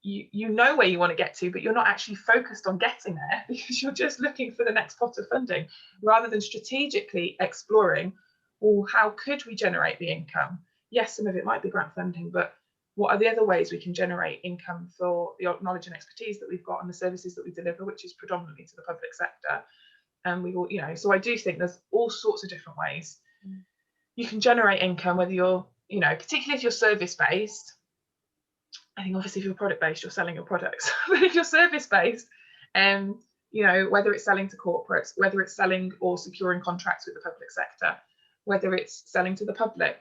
you know where you want to get to, but you're not actually focused on getting there, because you're just looking for the next pot of funding rather than strategically exploring, well, how could we generate the income? Yes, some of it might be grant funding, but what are the other ways we can generate income for the knowledge and expertise that we've got and the services that we deliver, which is predominantly to the public sector? And we will, you know, so I do think there's all sorts of different ways you can generate income, whether you're, you know, particularly if you're service-based. I think obviously if you're product-based, you're selling your products. But if you're service-based, you know, whether it's selling to corporates, whether it's selling or securing contracts with the public sector, whether it's selling to the public,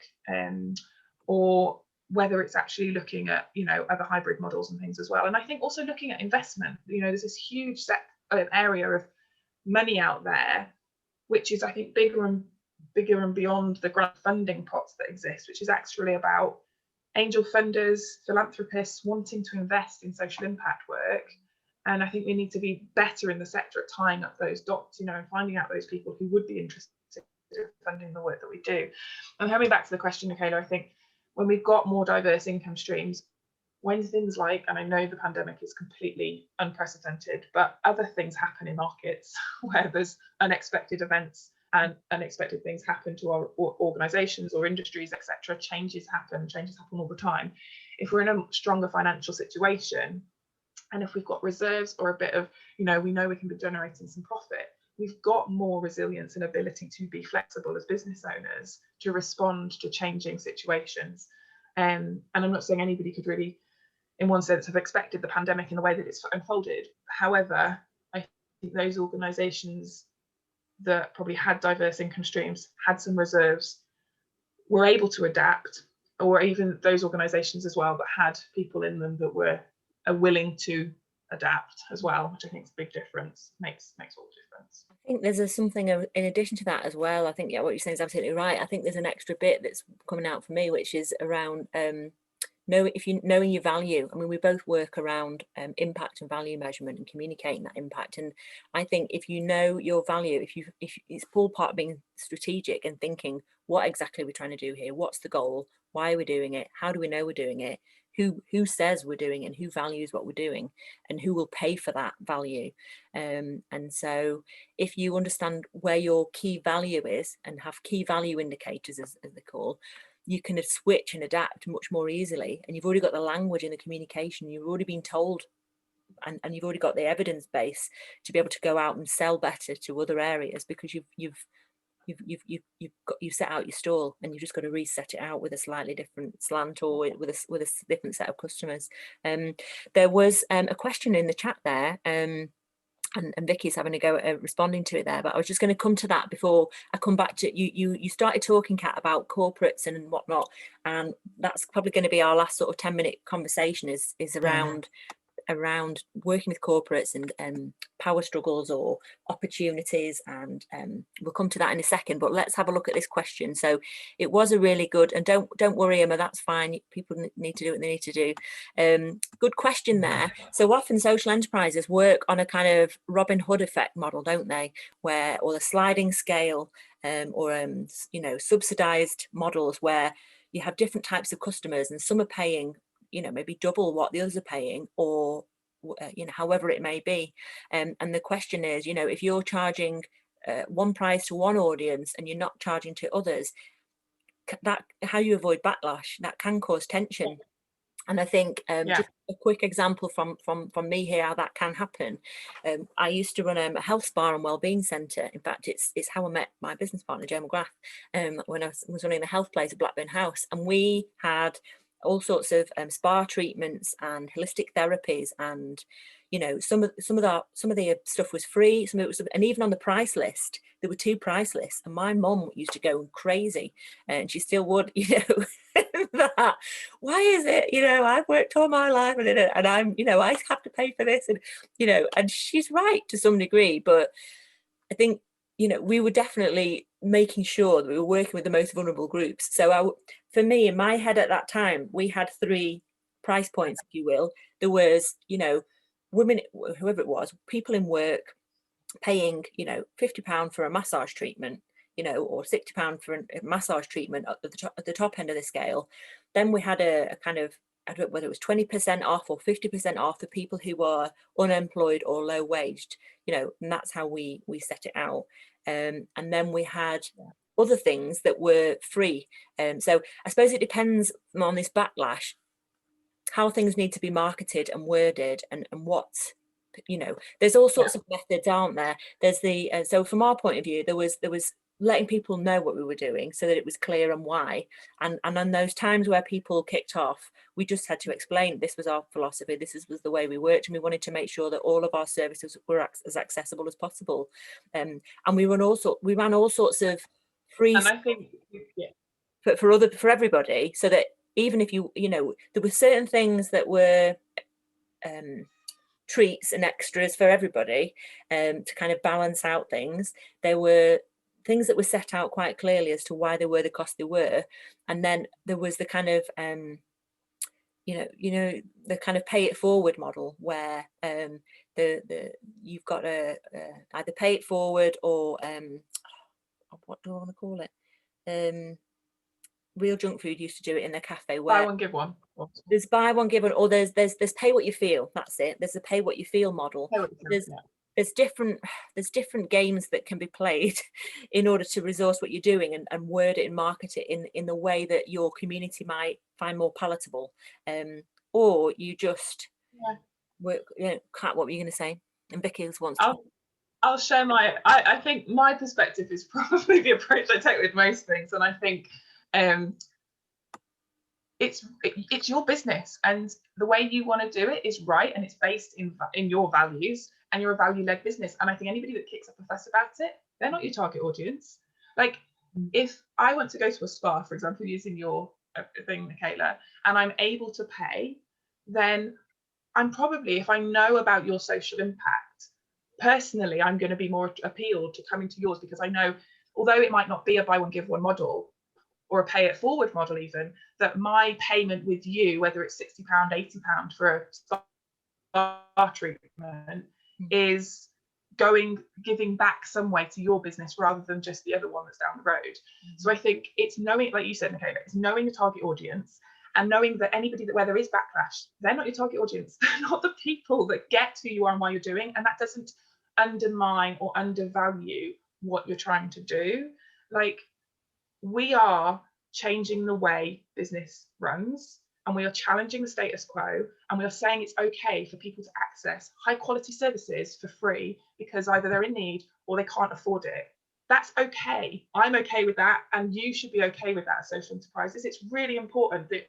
or whether it's actually looking at, you know, other hybrid models and things as well. And I think also looking at investment, you know, there's this huge area of money out there, which is, I think, bigger and beyond the grant funding pots that exist, which is actually about angel funders, philanthropists wanting to invest in social impact work. And I think we need to be better in the sector at tying up those dots, you know, and finding out those people who would be interested in funding the work that we do. And coming back to the question, Nickala, I think when we've got more diverse income streams, when things like, and I know the pandemic is completely unprecedented, but other things happen in markets where there's unexpected events and unexpected things happen to our organisations or industries, etc. Changes happen all the time. If we're in a stronger financial situation, and if we've got reserves or a bit of, you know, we know we can be generating some profit, we've got more resilience and ability to be flexible as business owners to respond to changing situations. And I'm not saying anybody could really, in one sense, have expected the pandemic in the way that it's unfolded. However, I think those organisations that probably had diverse income streams, had some reserves, were able to adapt, or even those organisations as well that had people in them that were willing to adapt as well, which I think is a big difference, makes all the difference. I think there's something in addition to that as well. I think, yeah, what you're saying is absolutely right. I think there's an extra bit that's coming out for me, which is around knowing your value. I mean, we both work around impact and value measurement and communicating that impact. And I think if you know your value, if it's all part of being strategic and thinking, what exactly are we trying to do here? What's the goal? Why are we doing it? How do we know we're doing it? Who says we're doing it, and who values what we're doing, and who will pay for that value? And so if you understand where your key value is and have key value indicators, as they call, you can switch and adapt much more easily. And you've already got the language and the communication, you've already been told, and you've already got the evidence base to be able to go out and sell better to other areas, because you've set out your stall, and you've just got to reset it out with a slightly different slant, or with a different set of customers. There was a question in the chat there, and Vicky's having a go at responding to it there, but I was just going to come to that before I come back to you started talking, Kat, about corporates and whatnot, and that's probably going to be our last sort of 10-minute conversation is around working with corporates and power struggles or opportunities, and we'll come to that in a second. But let's have a look at this question. So it was a really good, and don't worry, Emma, that's fine, people need to do what they need to do. Good question there. So often social enterprises work on a kind of Robin Hood effect model, don't they, where, or the sliding scale, or you know, subsidized models where you have different types of customers, and some are paying, you know, maybe double what the others are paying, or you know, however it may be. And the question is, you know, if you're charging one price to one audience and you're not charging to others, that how you avoid backlash, that can cause tension. And I think just a quick example from me here, how that can happen. I used to run a health spa and wellbeing centre. In fact, it's how I met my business partner, Joe McGrath, when I was running the health place at Blackburn House. And we had all sorts of spa treatments and holistic therapies, and you know, some of the stuff was free, some of it was, and even on the price list there were 2 price lists, and my mum used to go crazy, and she still would, you know, that, why is it, you know, I've worked all my life and I'm, you know, I have to pay for this, and you know, and she's right to some degree, but I think, you know, we were definitely making sure that we were working with the most vulnerable groups. So for me, in my head at that time, we had 3 price points, if you will. There was, you know, women, whoever it was, people in work paying, you know, £50 for a massage treatment, you know, or £60 for a massage treatment at the top end of the scale. Then we had a kind of, I don't know whether it was 20% off or 50% off for people who were unemployed or low waged, you know, and that's how we set it out. And then we had other things that were free. So I suppose it depends on this backlash, how things need to be marketed and worded, and what, you know, there's all sorts of methods, aren't there? There's the, so from our point of view, there was letting people know what we were doing so that it was clear and why. And on those times where people kicked off, we just had to explain this was our philosophy, this was the way we worked, and we wanted to make sure that all of our services were as accessible as possible. And we ran all sorts of free, and I think for everybody, so that even if you know, there were certain things that were treats and extras for everybody, to kind of balance out things. There were things that were set out quite clearly as to why they were the cost they were, and then there was the kind of you know the kind of pay it forward model, where you've got to either pay it forward or what do I want to call it, Real Junk Food used to do it in their cafe, where buy one give one. There's buy one give one, or there's pay what you feel. That's it. There's a pay what you feel model. There's different games that can be played in order to resource what you're doing and word it and market it in the way that your community might find more palatable. Or you just work. You know, Kat, what were you going to say? And Vicky wants to. I'll share my. I think my perspective is probably the approach I take with most things, and I think it's your business, and the way you want to do it is right, and it's based in your values, and you're a value-led business. And I think anybody that kicks up a fuss about it, they're not your target audience. Like, if I want to go to a spa, for example, using your thing, Nickala, and I'm able to pay, then I'm probably, if I know about your social impact, personally, I'm going to be more appealed to coming to yours, because I know, although it might not be a buy one give one model, or a pay it forward model even, that my payment with you, whether it's £60, £80 for a spa treatment, is giving back some way to your business rather than just the other one that's down the road. So I think it's knowing, like you said, Nickala, it's knowing the target audience and knowing that anybody that where there is backlash, they're not your target audience. They're not the people that get who you are and why you're doing, and that doesn't undermine or undervalue what you're trying to do. Like, we are changing the way business runs, and we are challenging the status quo, and we are saying it's okay for people to access high quality services for free because either they're in need or they can't afford it. That's okay. I'm okay with that, and you should be okay with that as social enterprises. It's really important that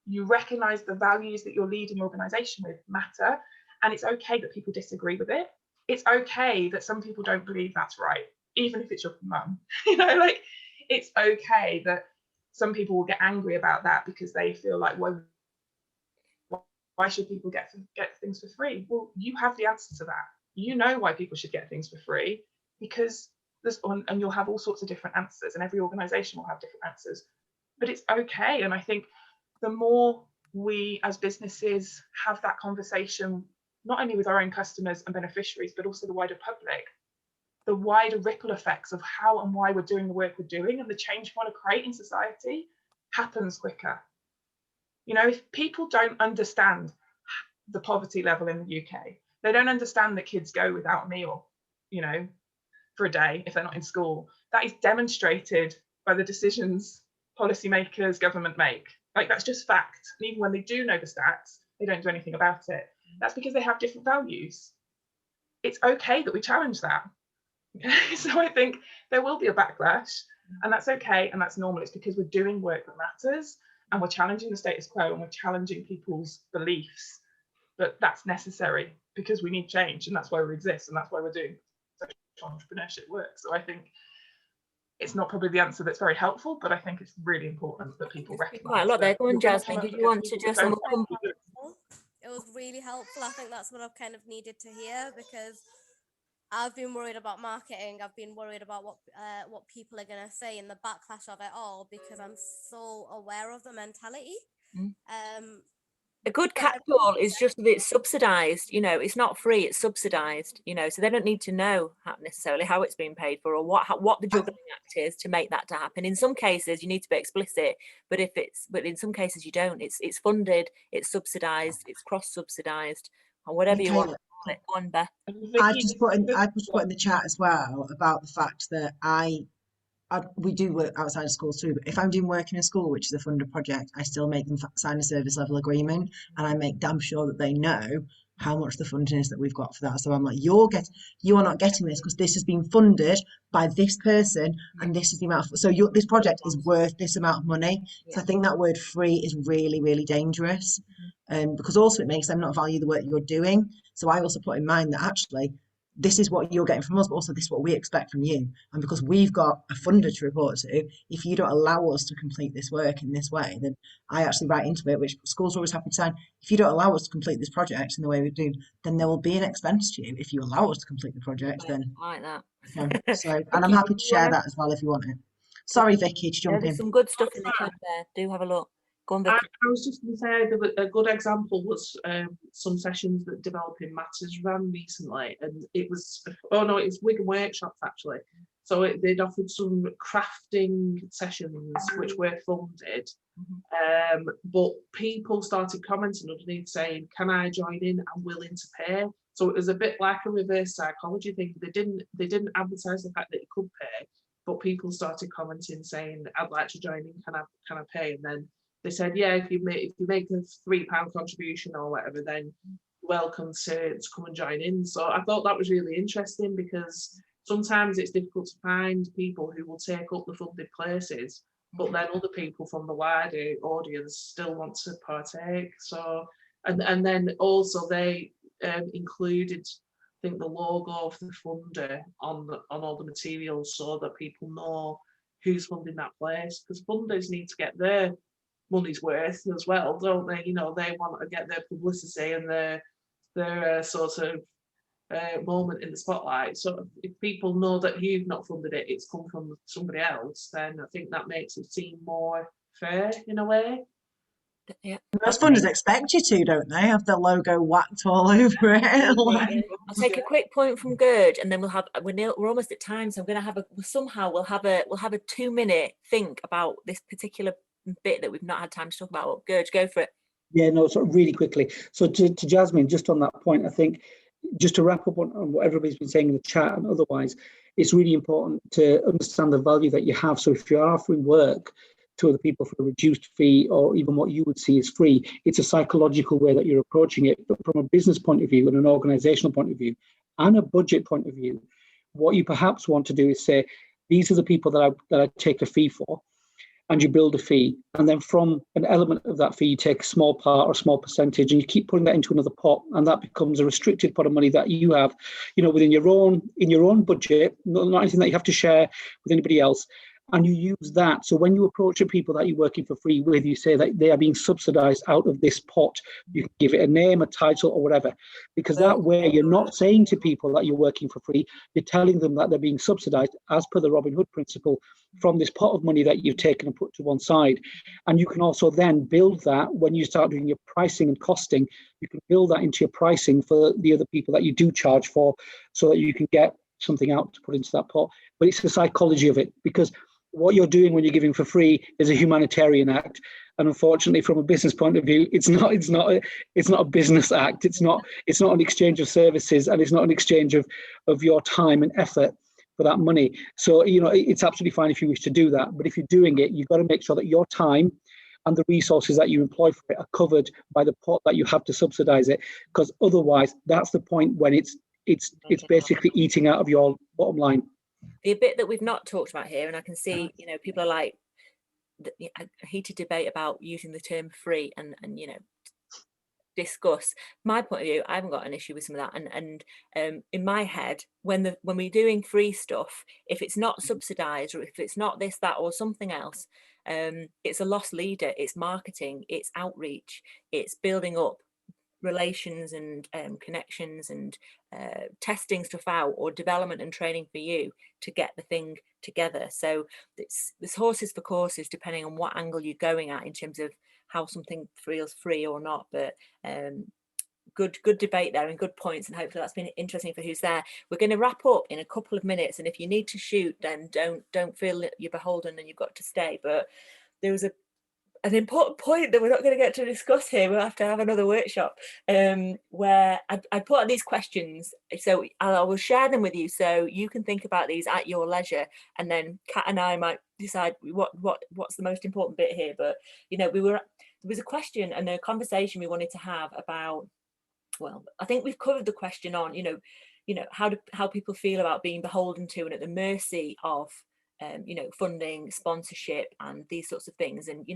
you recognise the values that you're leading your organisation with matter, and it's okay that people disagree with it. It's okay that some people don't believe that's right, even if it's your mum. You know, like, it's okay that some people will get angry about that because they feel like, well, why should people get things for free? Well, you have the answer to that. You know why people should get things for free, because and you'll have all sorts of different answers, and every organisation will have different answers. But it's okay. And I think the more we as businesses have that conversation, not only with our own customers and beneficiaries, but also the wider public, the wider ripple effects of how and why we're doing the work we're doing and the change we want to create in society happens quicker. You know, if people don't understand the poverty level in the UK, they don't understand that kids go without a meal, you know, for a day if they're not in school. That is demonstrated by the decisions policymakers, government make. Like, that's just fact. And even when they do know the stats, they don't do anything about it. That's because they have different values. It's okay that we challenge that. Okay? So I think there will be a backlash, and that's okay, and that's normal. It's because we're doing work that matters, and we're challenging the status quo, and we're challenging people's beliefs. But that's necessary because we need change, and that's why we exist, and that's why we're doing social entrepreneurship work. So I think it's not probably the answer that's very helpful, but I think it's really important that people recognise. Quite a lot there. Go on, Jasmine. Did you want to just? It was really helpful. I think that's what I've kind of needed to hear, because I've been worried about marketing. I've been worried about what people are going to say and the backlash of it all, because I'm so aware of the mentality. A good catch-all is just that it's subsidised. You know, it's not free; it's subsidised. You know, so they don't need to know necessarily how it's being paid for or what the juggling act is to make that to happen. In some cases, you need to be explicit, but in some cases you don't. It's funded, it's subsidised, it's cross-subsidised, or whatever you want to call it. Go on, Beth. I've just put in the chat as well about the fact that we do work outside of schools too, but if I'm doing work in a school, which is a funded project, I still make them sign a service level agreement, and I make damn sure that they know how much the funding is that we've got for that. So I'm like, you are not getting this because this has been funded by this person, and this is the amount of, so this project is worth this amount of money. So I think that word free is really, really dangerous, because also it makes them not value the work you're doing. So I also put in mind that actually this is what you're getting from us, but also this is what we expect from you. And because we've got a funder to report to, if you don't allow us to complete this work in this way, then I actually write into it, which schools are always happy to sign. If you don't allow us to complete this project in the way we do, then there will be an expense to you. If you allow us to complete the project, then like that. So, and I'm happy to share that as well if you want it. Sorry, Vicky, to jump in. There's some good stuff in the chat there. Do have a look. Go on, Vicky. I was just going to say a good example was some sessions that Developing Matters ran recently, and it was Wigan workshops actually. So they'd offered some crafting sessions which were funded, but people started commenting underneath saying, "Can I join in? I'm willing to pay." So it was a bit like a reverse psychology thing. They didn't advertise the fact that you could pay, but people started commenting saying, "I'd like to join in. Can I pay?" And then they said, yeah, if you make a £3 contribution or whatever, then welcome to come and join in. So I thought that was really interesting, because sometimes it's difficult to find people who will take up the funded places, but then other people from the wider audience still want to partake. So and then also they included, I think, the logo of the funder on all the materials, so that people know who's funding that place, because funders need to get their money's worth as well, don't they? You know, they want to get their publicity and their sort of moment in the spotlight. So if people know that you've not funded it, it's come from somebody else, then I think that makes it seem more fair in a way. Yeah, most funders expect you to, don't they? Have the logo whacked all over it. I'll take a quick point from Gurge, and then we're almost at time, so I'm going to have we'll have a 2-minute think about this particular bit that we've not had time to talk about. Gurge, go for it. Yeah, no, so really quickly. So to Jasmine, just on that point, I think just to wrap up on what everybody's been saying in the chat and otherwise, it's really important to understand the value that you have. So if you're offering work to other people for a reduced fee, or even what you would see as free, it's a psychological way that you're approaching it. But from a business point of view and an organizational point of view and a budget point of view, what you perhaps want to do is say, these are the people that I take a fee for, and you build a fee, and then from an element of that fee you take a small part or a small percentage, and you keep putting that into another pot, and that becomes a restricted pot of money that you have, within your own budget, not anything that you have to share with anybody else. And you use that. So when you approach the people that you're working for free with, you say that they are being subsidized out of this pot. You can give it a name, a title, or whatever, because that way you're not saying to people that you're working for free, you're telling them that they're being subsidized as per the Robin Hood principle from this pot of money that you've taken and put to one side. And you can also then build that when you start doing your pricing and costing, you can build that into your pricing for the other people that you do charge for, so that you can get something out to put into that pot. But it's the psychology of it, because what you're doing when you're giving for free is a humanitarian act, and unfortunately, from a business point of view, it's not a business act. It's not an exchange of services, and it's not an exchange of your time and effort for that money. So it's absolutely fine if you wish to do that, but if you're doing it, you've got to make sure that your time and the resources that you employ for it are covered by the pot that you have to subsidize it, because otherwise, that's the point when it's basically eating out of your bottom line. The bit that we've not talked about here, and I can see, people are like, a heated debate about using the term free and discuss. My point of view, I haven't got an issue with some of that. And in my head, when we're doing free stuff, if it's not subsidized, or if it's not this, that, or something else, it's a loss leader, it's marketing, it's outreach, it's building up relations and connections and testing stuff out, or development and training for you to get the thing together. So there's horses for courses, depending on what angle you're going at in terms of how something feels free or not. But good debate there and good points, and hopefully that's been interesting for who's there. We're going to wrap up in a couple of minutes, and if you need to shoot, then don't feel that you're beholden and you've got to stay. But there was an important point that we're not going to get to discuss here. We'll have to have another workshop where I put out these questions, so I will share them with you so you can think about these at your leisure, and then Kat and I might decide what's the most important bit here. But there was a question and a conversation we wanted to have about, well, I think we've covered the question on how people feel about being beholden to and at the mercy of funding, sponsorship, and these sorts of things. And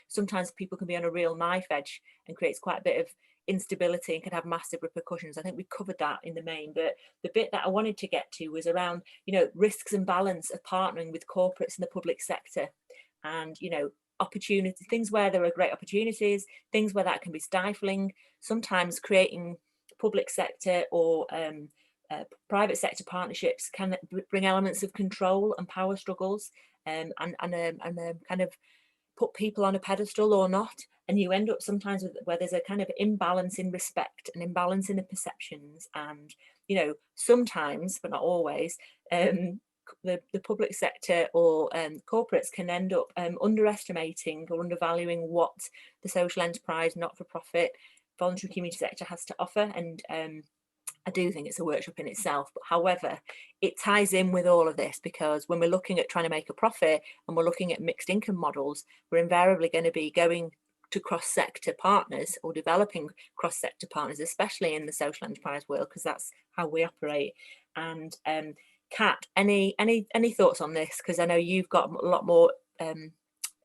sometimes people can be on a real knife edge and creates quite a bit of instability and can have massive repercussions. I think we covered that in the main, but the bit that I wanted to get to was around risks and balance of partnering with corporates in the public sector, and opportunities, things where there are great opportunities, things where that can be stifling. Sometimes creating public sector or private sector partnerships can bring elements of control and power struggles, and kind of put people on a pedestal or not, and you end up sometimes where there's a kind of imbalance in respect and imbalance in the perceptions, and sometimes, but not always, the public sector or corporates can end up underestimating or undervaluing what the social enterprise, not-for-profit, voluntary community sector has to offer. And I do think it's a workshop in itself, but however, it ties in with all of this, because when we're looking at trying to make a profit and we're looking at mixed income models, we're invariably going to be going to cross-sector partners or developing cross-sector partners, especially in the social enterprise world, because that's how we operate. And Kat, any thoughts on this? Because I know you've got a lot more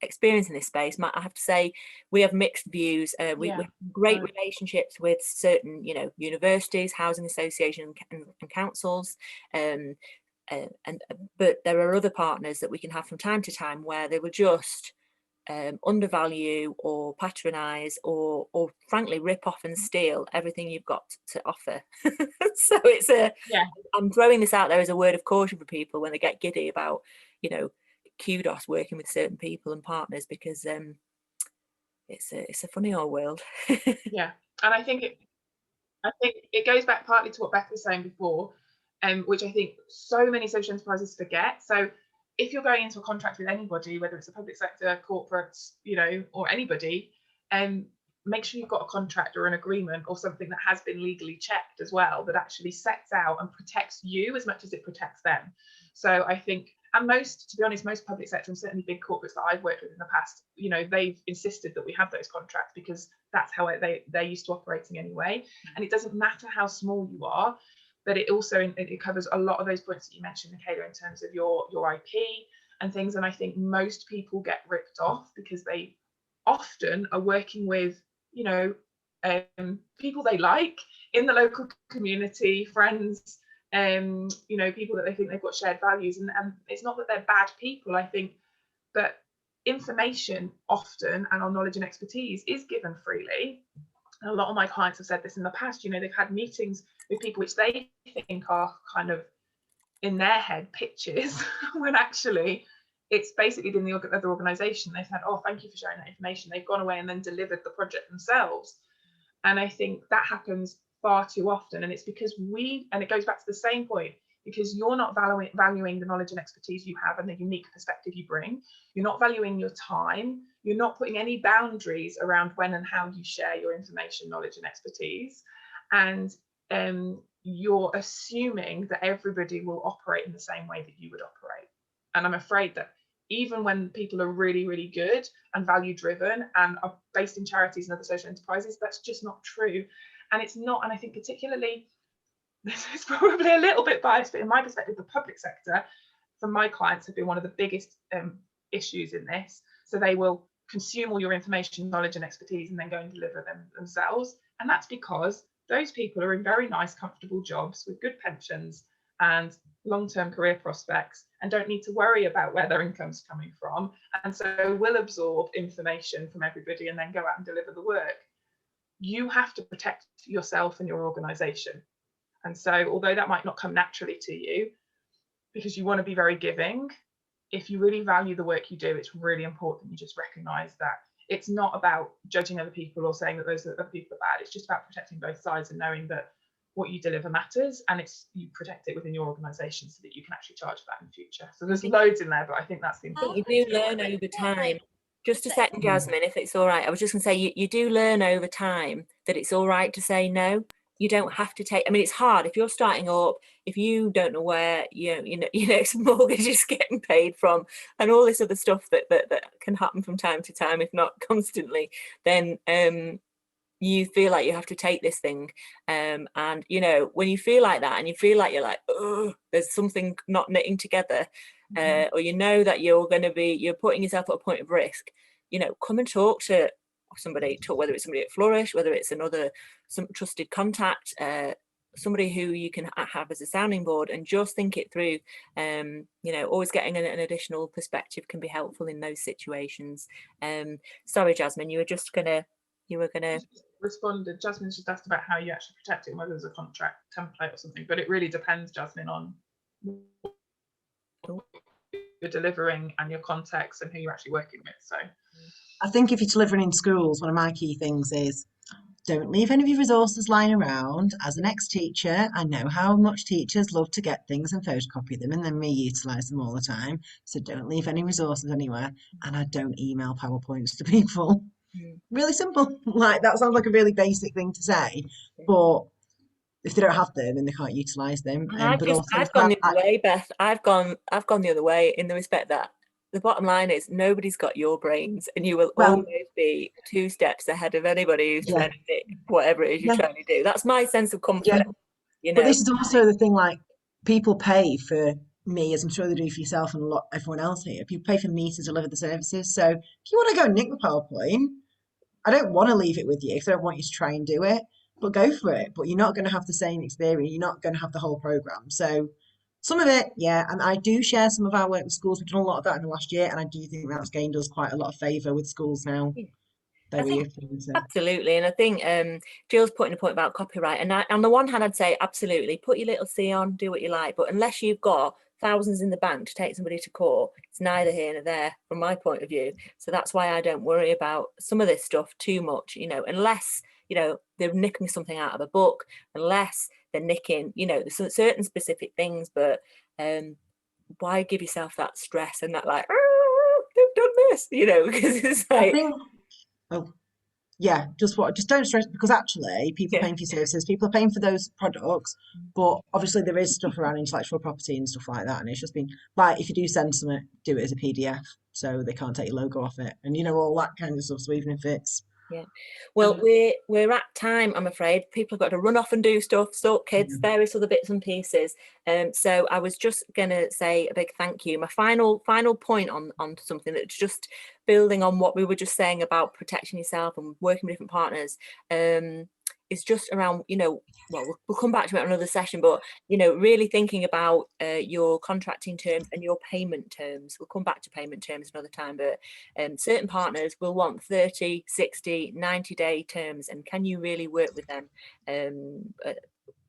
experience in this space. I have to say, we have mixed views. We have great relationships with certain universities, housing associations and councils, but there are other partners that we can have from time to time where they will just undervalue or patronize or frankly rip off and steal everything you've got to offer. So it's I'm throwing this out there as a word of caution for people when they get giddy about, you know, kudos working with certain people and partners, because it's a funny old world. Yeah, and I think it goes back partly to what Beth was saying before, which I think so many social enterprises forget. So if you're going into a contract with anybody, whether it's a public sector, corporates, you know, or anybody, make sure you've got a contract or an agreement or something that has been legally checked as well, that actually sets out and protects you as much as it protects them. So I think, and to be honest, most public sector and certainly big corporates that I've worked with in the past, you know, they've insisted that we have those contracts because that's how they're used to operating anyway. And it doesn't matter how small you are, but it also it covers a lot of those points that you mentioned, Nickala, in terms of your IP and things. And I think most people get ripped off because they often are working with, you know, people they like in the local community, friends, you know, people that they think they've got shared values. And it's not that they're bad people, I think, but information often and our knowledge and expertise is given freely. And a lot of my clients have said this in the past, you know, they've had meetings with people which they think are kind of in their head pitches when actually it's basically been the other organisation. They've said, oh, thank you for sharing that information. They've gone away and then delivered the project themselves. And I think that happens far too often. And it's because and it goes back to the same point, because you're not valuing the knowledge and expertise you have and the unique perspective you bring. You're not valuing your time. You're not putting any boundaries around when and how you share your information, knowledge and expertise. And you're assuming that everybody will operate in the same way that you would operate. And I'm afraid that even when people are really, really good and value driven and are based in charities and other social enterprises, that's just not true. And it's not, and I think particularly, this is probably a little bit biased, but in my perspective, the public sector, for my clients, have been one of the biggest issues in this. So they will consume all your information, knowledge and expertise and then go and deliver them themselves. And that's because those people are in very nice, comfortable jobs with good pensions and long-term career prospects and don't need to worry about where their income's coming from. And so will absorb information from everybody and then go out and deliver the work. You have to protect yourself and your organisation. And so although that might not come naturally to you because you want to be very giving, if you really value the work you do, it's really important you just recognise that it's not about judging other people or saying that those other people are bad. It's just about protecting both sides and knowing that what you deliver matters, and you protect it within your organisation so that you can actually charge for that in the future. So there's loads in there, but I think that's the important thing. You do learn over time. Just a second, Jasmine, if it's all right. I was just going to say, you do learn over time that it's all right to say no. You don't have to take, I mean, it's hard if you're starting up, if you don't know where your next mortgage is getting paid from and all this other stuff that can happen from time to time, if not constantly, then you feel like you have to take this thing. And, you know, when you feel like that and you feel like you're like, oh, there's something not knitting together, or you know that you're putting yourself at a point of risk, you know, come and talk to somebody, whether it's somebody at Flourish, whether it's some trusted contact, somebody who you can have as a sounding board, and just think it through. You know, always getting an additional perspective can be helpful in those situations. Sorry, Jasmine, you were gonna respond. Jasmine's just asked about how you actually protect it and whether there's a contract template or something, but it really depends, Jasmine, on what you're delivering and your context and who you're actually working with. So I think if you're delivering in schools, one of my key things is don't leave any of your resources lying around. As an ex-teacher, I know how much teachers love to get things and photocopy them and then re-utilise them all the time. So don't leave any resources anywhere. And I don't email PowerPoints to people. Really simple. Like, that sounds like a really basic thing to say, but if they don't have them and they can't utilise them. I've gone the other way, Beth. I've gone the other way in the respect that the bottom line is nobody's got your brains, and you will always be 2 steps ahead of anybody who's trying to do whatever it is you're trying to do. That's my sense of comfort. You know? But this is also the thing, like, people pay for me, as I'm sure they do for yourself and everyone else here. People pay for me to deliver the services. So if you want to go and nick the PowerPoint, I don't want to leave it with you because I don't want you to try and do it, but go for it. But you're not going to have the same experience. You're not going to have the whole program. So Some of it, yeah, and I do share some of our work with schools. We've done a lot of that in the last year, and I do think that's gained us quite a lot of favour with schools now. Yeah. They were think, used to. absolutely, and I think Jill's putting a point about copyright, and on the one hand I'd say absolutely put your little C on, do what you like, but unless you've got thousands in the bank to take somebody to court, it's neither here nor there from my point of view. So that's why I don't worry about some of this stuff too much, you know, unless, you know, they're nicking something out of a book, unless they're nicking, you know, there's certain specific things, but why give yourself that stress and that like, oh, they've done this, you know, because it's like, I think, yeah, just don't stress, because actually people are paying for your services, people are paying for those products, but obviously there is stuff around intellectual property and stuff like that, and it's just been like, if you do send something, do it as a PDF so they can't take your logo off it, and you know, all that kind of stuff. So even if it's well, we're at time, I'm afraid. People have got to run off and do stuff, sort kids, various other bits and pieces. So I was just gonna say a big thank you. My final point on something that's just building on what we were just saying about protecting yourself and working with different partners. Is just around, you know, well, we'll come back to it on another session, but, you know, really thinking about your contracting terms and your payment terms. We'll come back to payment terms another time, but certain partners will want 30, 60, 90-day terms, and can you really work with them?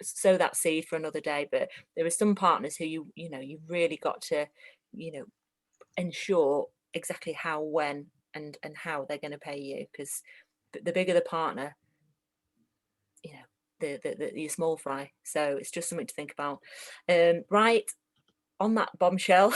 Sow that seed for another day. But there are some partners who you know, you've really got to, you know, ensure exactly how, when, and how they're going to pay you, because the bigger the partner, you know, the small fry. So it's just something to think about. Right, on that bombshell,